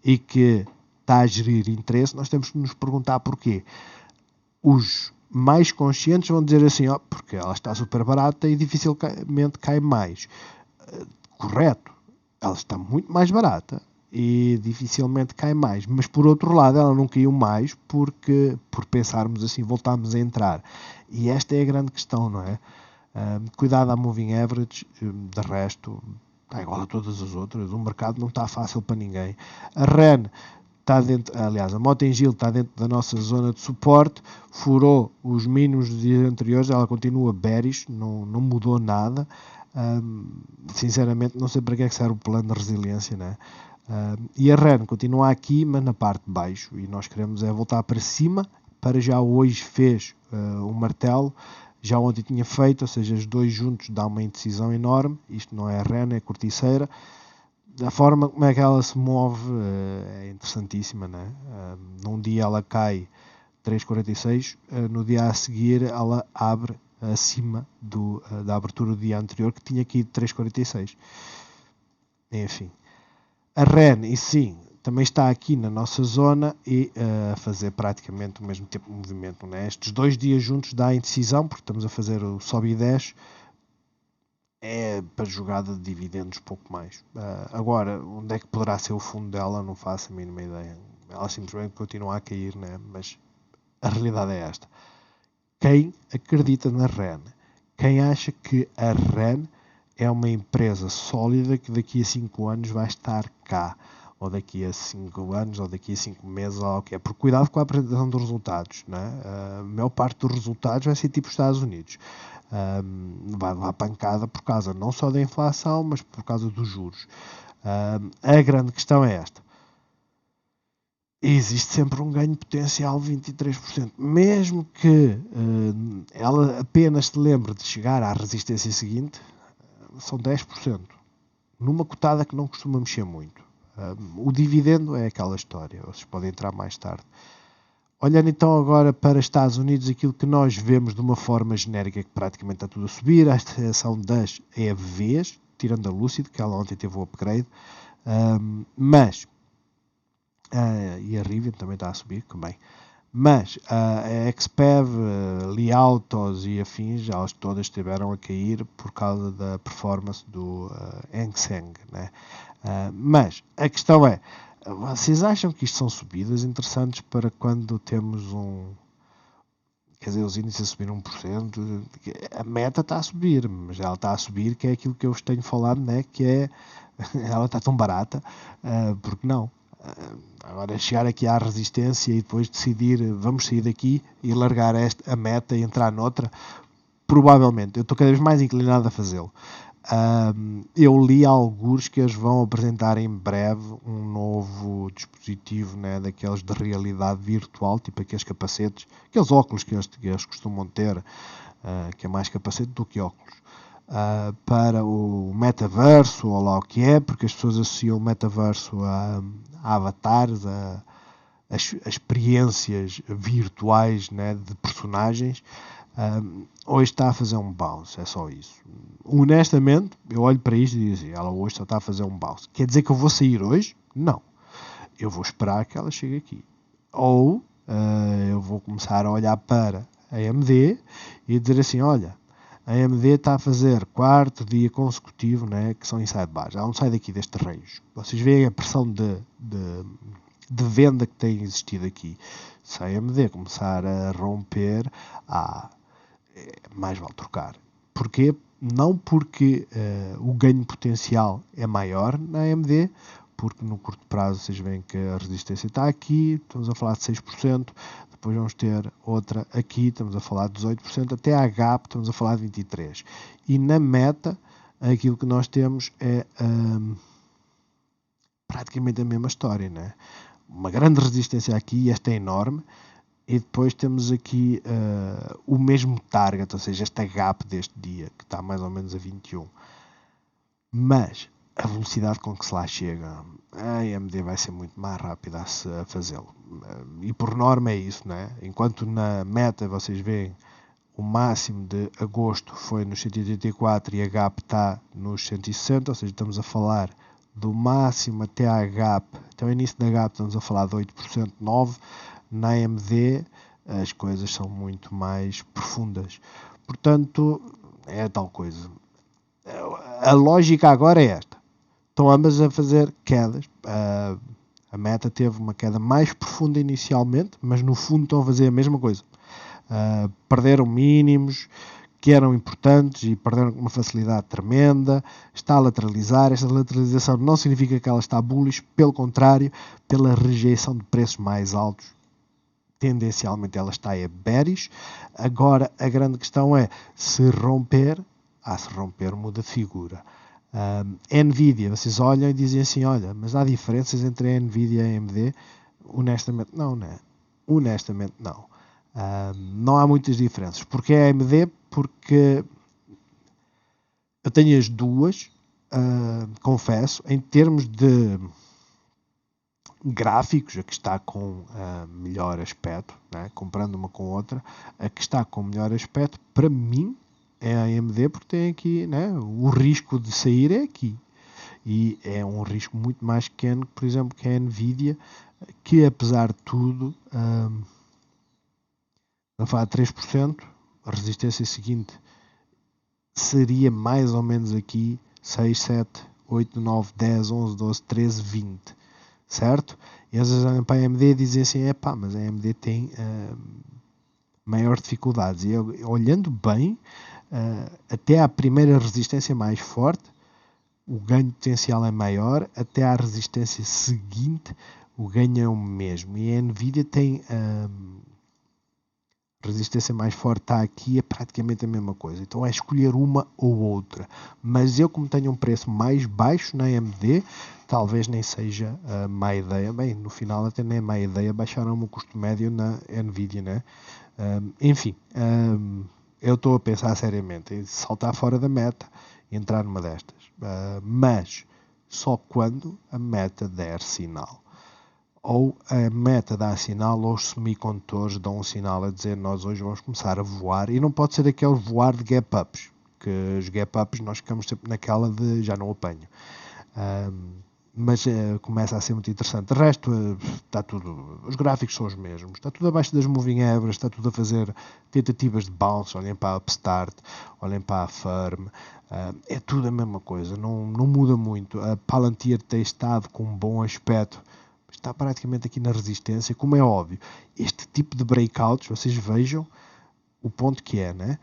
e que está a gerir interesse, nós temos que nos perguntar porquê. Os mais conscientes vão dizer assim, porque ela está super barata e dificilmente cai mais. Correto, ela está muito mais barata e dificilmente cai mais, mas por outro lado ela não caiu mais porque, por pensarmos assim, voltámos a entrar, e esta é a grande questão, não é? Cuidado à moving average, de resto está igual a todas as outras, o mercado não está fácil para ninguém. A REN está dentro, aliás, a Mota-Engil está dentro da nossa zona de suporte, furou os mínimos dos dias anteriores, ela continua bearish, não mudou nada. Sinceramente não sei para que é que serve o plano de resiliência, né? E a REN continua aqui, mas na parte de baixo, e nós queremos é voltar para cima. Para já hoje fez um martelo, já ontem tinha feito, ou seja, os dois juntos dá uma indecisão enorme. Isto não é a REN, é corticeira. A forma como é que ela se move é interessantíssima, né? Num dia ela cai 3,46, no dia a seguir ela abre acima da abertura do dia anterior, que tinha aqui 3,46. Enfim, a REN, e sim, também está aqui na nossa zona e a fazer praticamente o mesmo tipo de movimento, né? Estes dois dias juntos dá indecisão, porque estamos a fazer o sobe e desce, é para jogada de dividendos pouco mais. Agora, onde é que poderá ser o fundo dela, não faço a mínima ideia. Ela simplesmente continua a cair, né? Mas a realidade é esta. Quem acredita na REN, quem acha que a REN é uma empresa sólida que daqui a 5 anos vai estar cá, ou daqui a 5 anos, ou daqui a 5 meses, ou o que é. Porque cuidado com a apresentação dos resultados, né? A maior parte dos resultados vai ser tipo Estados Unidos. Vai levar pancada por causa não só da inflação, mas por causa dos juros. A grande questão é esta. Existe sempre um ganho potencial de 23%. Mesmo que ela apenas se lembre de chegar à resistência seguinte, são 10%. Numa cotada que não costuma mexer muito. O dividendo é aquela história. Vocês podem entrar mais tarde. Olhando então agora para Estados Unidos, aquilo que nós vemos de uma forma genérica, que praticamente está tudo a subir, a extração das EVs, tirando a Lucid, que ela ontem teve o upgrade, mas... e a Rivian também está a subir, também. Mas a XPEV, Li Autos e afins, elas todas estiveram a cair por causa da performance do Hang Seng, né? Mas a questão é, vocês acham que isto são subidas interessantes para quando temos quer dizer, os índices a subir 1%, a meta está a subir, mas ela está a subir, que é aquilo que eu vos tenho falado, né? Que é, ela está tão barata, porque não? Agora, chegar aqui à resistência e depois decidir, vamos sair daqui e largar a meta e entrar noutra, provavelmente, eu estou cada vez mais inclinado a fazê-lo. Eu li alguns que eles vão apresentar em breve um novo dispositivo, né, daqueles de realidade virtual, tipo aqueles capacetes, aqueles óculos que eles costumam ter, que é mais capacete do que óculos, para o metaverso, ou lá o que é, porque as pessoas associam o metaverso a avatares, a experiências virtuais, né, de personagens. Hoje está a fazer um bounce, é só isso. Honestamente, eu olho para isto e digo assim, ela hoje só está a fazer um bounce. Quer dizer que eu vou sair hoje? Não. Eu vou esperar que ela chegue aqui. Ou eu vou começar a olhar para a AMD e dizer assim, olha, a AMD está a fazer quarto dia consecutivo, né, que são inside bars. Ela não sai daqui deste range. Vocês veem a pressão de venda que tem existido aqui. Se a AMD começar a romper, mais vale trocar. Porquê? Não porque o ganho potencial é maior na AMD, porque no curto prazo vocês veem que a resistência está aqui, estamos a falar de 6%, depois vamos ter outra aqui, estamos a falar de 18%, até a gap estamos a falar de 23%. E na meta, aquilo que nós temos é praticamente a mesma história, né? Uma grande resistência aqui, esta é enorme, e depois temos aqui o mesmo target, ou seja, esta gap deste dia, que está mais ou menos a 21. Mas a velocidade com que se lá chega, a AMD vai ser muito mais rápida a fazê-lo. E por norma é isso, né? Enquanto na meta vocês veem o máximo de agosto foi nos 184 e a gap está nos 160, ou seja, estamos a falar do máximo até a gap, até o início da gap estamos a falar de 8%, 9%. Na AMD as coisas são muito mais profundas. Portanto, é tal coisa. A lógica agora é esta. Estão ambas a fazer quedas. A Meta teve uma queda mais profunda inicialmente, mas no fundo estão a fazer a mesma coisa. Perderam mínimos que eram importantes e perderam com uma facilidade tremenda. Está a lateralizar. Esta lateralização não significa que ela está bullish, pelo contrário, pela rejeição de preços mais altos, tendencialmente ela está bearish. Agora a grande questão é, se romper, se romper muda de figura. Nvidia, vocês olham e dizem assim, olha, mas há diferenças entre a Nvidia e a AMD? Honestamente não, né? Honestamente não. Não há muitas diferenças. Porque a AMD? Porque eu tenho as duas, confesso, em termos de gráficos, a que está com melhor aspecto, né? Comparando uma com outra, a que está com melhor aspecto, para mim, é a AMD, porque tem aqui, né? O risco de sair é aqui. E é um risco muito mais pequeno, por exemplo, que a Nvidia, que apesar de tudo, a falar de 3%, a resistência seguinte seria mais ou menos aqui 6, 7, 8, 9, 10, 11, 12, 13, 20. Certo? E às vezes olham para a AMD e dizem assim, mas a AMD tem maior dificuldades. E eu, olhando bem, até à primeira resistência mais forte, o ganho potencial é maior, até à resistência seguinte, o ganho é o mesmo. E a Nvidia tem resistência mais forte, está aqui, é praticamente a mesma coisa. Então é escolher uma ou outra. Mas eu, como tenho um preço mais baixo na AMD, talvez nem seja má ideia. Bem, no final até nem é má ideia, baixaram o custo médio na Nvidia, né? Enfim, eu estou a pensar seriamente em saltar fora da meta e entrar numa destas. Mas só quando a meta der sinal. Ou a meta dá sinal, ou os semicondutores dão um sinal a dizer nós hoje vamos começar a voar, e não pode ser aquele voar de gap-ups, que os gap-ups nós ficamos sempre naquela de já não apanho. mas começa a ser muito interessante. De resto, está tudo, os gráficos são os mesmos, está tudo abaixo das moving averages, está tudo a fazer tentativas de bounce, olhem para a upstart, olhem para a firm, é tudo a mesma coisa, não muda muito. A Palantir tem estado com um bom aspecto, está praticamente aqui na resistência, como é óbvio. Este tipo de breakouts, vocês vejam o ponto que é, né?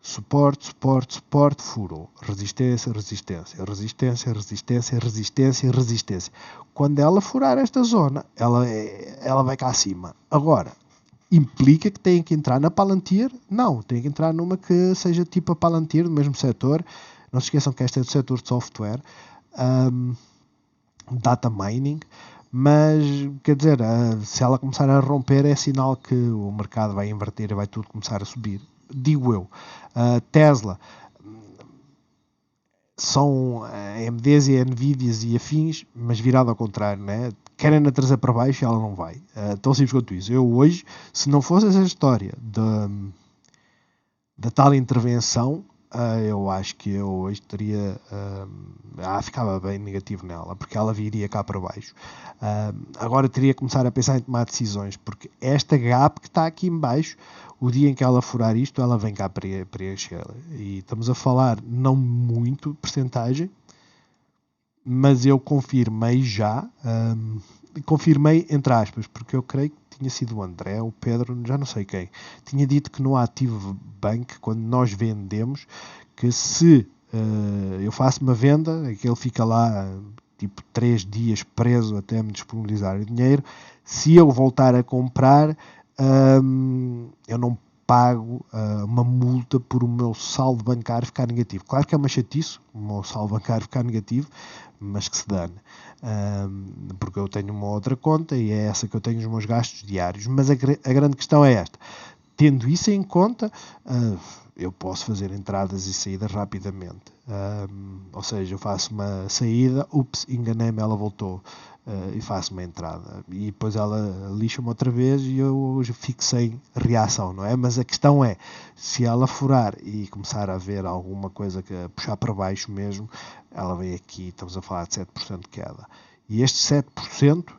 Suporte, suporte, suporte, furou. Resistência, resistência, resistência, resistência, resistência, resistência. Quando ela furar esta zona, ela vai cá acima. Agora, implica que tem que entrar na Palantir? Não, tem que entrar numa que seja tipo a Palantir, do mesmo setor. Não se esqueçam que esta é do setor de software. Data mining. Mas, quer dizer, se ela começar a romper, é sinal que o mercado vai inverter e vai tudo começar a subir. Digo eu. Tesla são AMDs e Nvidias e afins, mas virado ao contrário, né? Querem-na trazer para baixo e ela não vai. Tão simples quanto isso. Eu hoje, se não fosse essa história da tal intervenção, eu acho que eu hoje teria ficava bem negativo nela, porque ela viria cá para baixo. Agora teria que começar a pensar em tomar decisões, porque esta gap que está aqui em baixo, o dia em que ela furar isto, ela vem cá preencher. E estamos a falar não muito percentagem, mas eu confirmei já, confirmei entre aspas, porque eu creio que tinha sido o André, o Pedro, já não sei quem, tinha dito que no Active Bank, quando nós vendemos, que se eu faço uma venda, aquele fica lá tipo 3 dias preso até me disponibilizar o dinheiro, se eu voltar a comprar, eu não pago uma multa por o meu saldo bancário ficar negativo. Claro que é uma chatice o meu saldo bancário ficar negativo, mas que se dane. Porque eu tenho uma outra conta e é essa que eu tenho os meus gastos diários. Mas a grande questão é esta. Tendo isso em conta, eu posso fazer entradas e saídas rapidamente. Ou seja, eu faço uma saída, enganei-me, ela voltou. E faço uma entrada. E depois ela lixa-me outra vez e eu fico sem reação, não é? Mas a questão é, se ela furar e começar a ver alguma coisa que puxar para baixo mesmo, ela vem aqui, estamos a falar de 7% de queda. E estes 7%,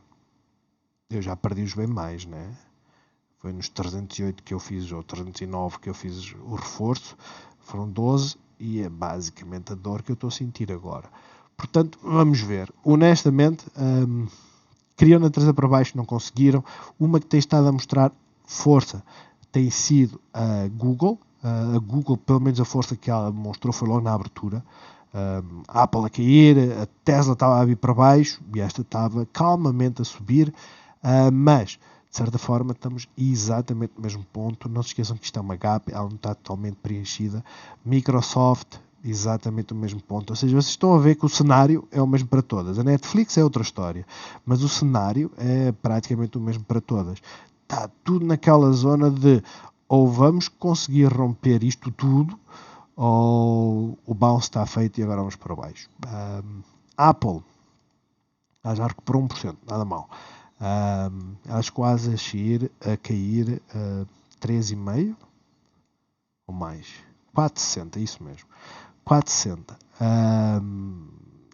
eu já perdi-os bem mais, né? Foi nos 308 que eu fiz, ou 309 que eu fiz o reforço, foram 12 e é basicamente a dor que eu estou a sentir agora. Portanto, vamos ver. Honestamente, queriam-na trazer para baixo, não conseguiram. Uma que tem estado a mostrar força tem sido a Google. A Google, pelo menos a força que ela mostrou foi logo na abertura. A Apple a cair, a Tesla estava a vir para baixo e esta estava calmamente a subir. Mas, de certa forma, estamos exatamente no mesmo ponto. Não se esqueçam que isto é uma gap, ela não está totalmente preenchida. Microsoft, exatamente o mesmo ponto. Ou seja, vocês estão a ver que o cenário é o mesmo para todas. A Netflix é outra história, mas o cenário é praticamente o mesmo para todas. Está tudo naquela zona de ou vamos conseguir romper isto tudo, ou o bounce está feito e agora vamos para baixo. Apple, já recuperou 1%, nada mal. Elas quase a cair 3,5% ou mais. 4,60, isso mesmo. 4,60.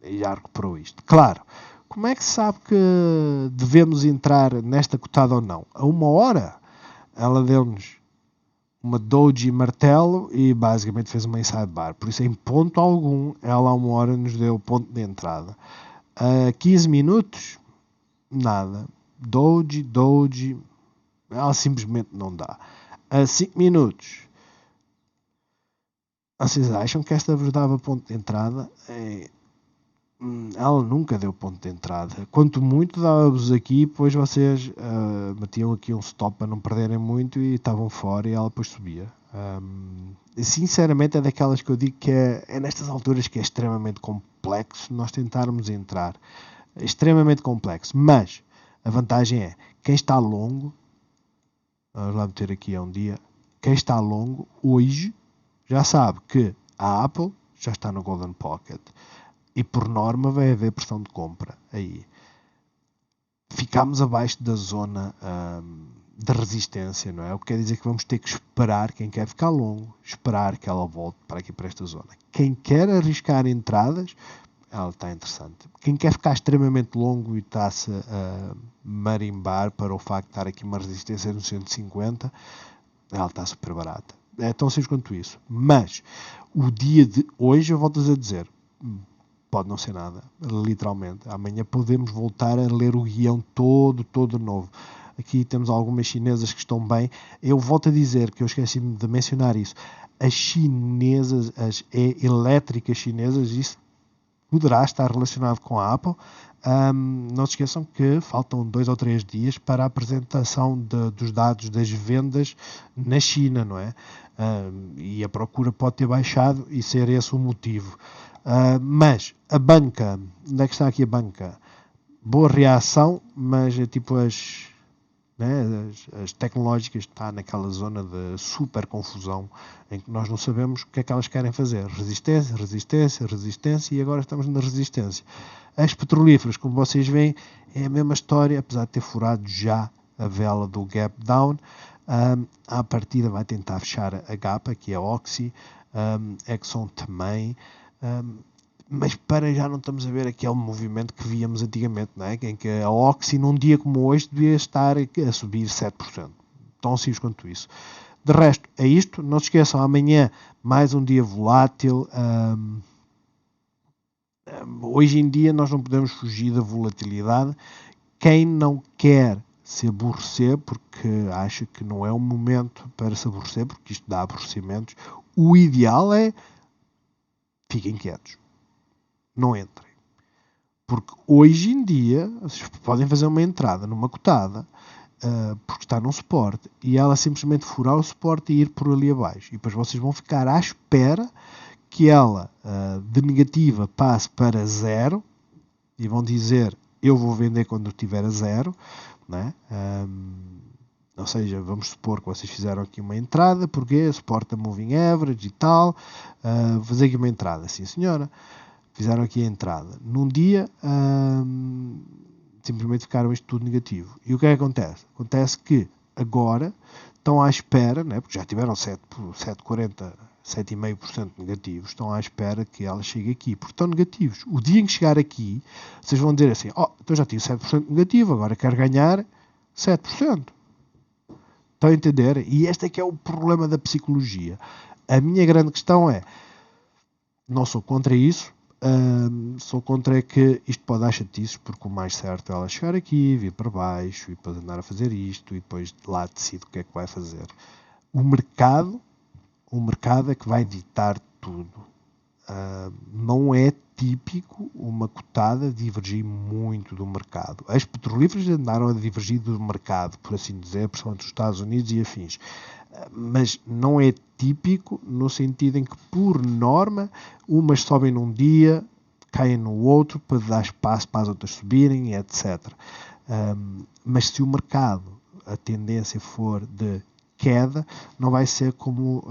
E já recuperou isto. Claro, como é que se sabe que devemos entrar nesta cotada ou não? A 1 hora, ela deu-nos uma doji martelo e basicamente fez uma inside bar. Por isso, em ponto algum, ela a 1 hora nos deu o ponto de entrada. A 15 minutos, nada. Doji, ela simplesmente não dá. A 5 minutos, vocês acham que esta vos dava ponto de entrada? Ela nunca deu ponto de entrada. Quanto muito dava-vos aqui, depois vocês metiam aqui um stop para não perderem muito e estavam fora e ela depois subia. Sinceramente é daquelas que eu digo que é nestas alturas que é extremamente complexo nós tentarmos entrar. É extremamente complexo. Mas a vantagem é, quem está longo, vamos lá meter aqui a um dia, quem está longo hoje já sabe que a Apple já está no Golden Pocket e por norma vai haver pressão de compra aí. Ficamos abaixo da zona de resistência, não é? O que quer dizer que vamos ter que esperar, quem quer ficar longo, esperar que ela volte para aqui para esta zona. Quem quer arriscar entradas, ela está interessante. Quem quer ficar extremamente longo e está-se a marimbar para o facto de estar aqui uma resistência no 150, ela está super barata. É tão simples quanto isso. Mas o dia de hoje, eu volto-vos a dizer, pode não ser nada, literalmente. Amanhã podemos voltar a ler o guião todo novo. Aqui temos algumas chinesas que estão bem. Eu volto a dizer, que eu esqueci-me de mencionar isso, as chinesas, as elétricas chinesas, isso poderá estar relacionado com a Apple. Não se esqueçam que faltam 2 ou 3 dias para a apresentação dos dados das vendas na China, não é? E a procura pode ter baixado e ser esse o motivo. Mas a banca, onde é que está aqui a banca? Boa reação, mas é tipo as tecnológicas está naquela zona de super confusão em que nós não sabemos o que é que elas querem fazer. Resistência e agora estamos na resistência. As petrolíferas, como vocês veem, é a mesma história, apesar de ter furado já a vela do gap down. À partida vai tentar fechar a gap, que é a Oxy, Exxon também. Mas para já não estamos a ver aquele movimento que víamos antigamente, não é? Em que a Oxy num dia como hoje devia estar a subir 7%. Tão simples quanto isso. De resto, é isto. Não se esqueçam, amanhã mais um dia volátil. Hoje em dia nós não podemos fugir da volatilidade. Quem não quer se aborrecer, porque acha que não é o momento para se aborrecer, porque isto dá aborrecimentos, o ideal é fiquem quietos. Não entrem. Porque hoje em dia vocês podem fazer uma entrada numa cotada porque está num suporte e ela simplesmente furar o suporte e ir por ali abaixo. E depois vocês vão ficar à espera que ela de negativa passe para 0 e vão dizer eu vou vender quando estiver a 0, né? Ou seja, vamos supor que vocês fizeram aqui uma entrada, porque suporta moving average e tal, vou fazer aqui uma entrada, sim senhora. Fizeram aqui a entrada. Num dia, simplesmente ficaram isto tudo negativo. E o que é que acontece? Acontece que agora estão à espera, né, porque já tiveram 7,40%, 7,5% negativos, estão à espera que ela chegue aqui, porque estão negativos. O dia em que chegar aqui, vocês vão dizer assim, então já tive 7% negativo, agora quero ganhar 7%. Estão a entender? E este é que é o problema da psicologia. A minha grande questão é, não sou contra isso, sou contra que isto pode dar chatices, porque o mais certo é ela chegar aqui, vir para baixo e depois andar a fazer isto e depois lá decide o que é que vai fazer. O mercado é que vai ditar tudo. Não é típico uma cotada divergir muito do mercado. As petrolíferas andaram a divergir do mercado, por assim dizer, principalmente os Estados Unidos e afins. Mas não é típico no sentido em que, por norma, umas sobem num dia, caem no outro para dar espaço para as outras subirem, etc. Mas se o mercado, a tendência for de queda, não vai ser como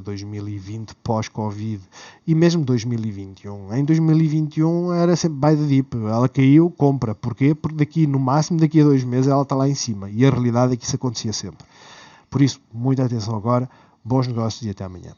2020 pós-Covid e mesmo 2021. Em 2021 era sempre buy the dip, ela caiu, compra. Porquê? Porque daqui a 2 meses ela está lá em cima e a realidade é que isso acontecia sempre. Por isso, muita atenção agora, bons negócios e até amanhã.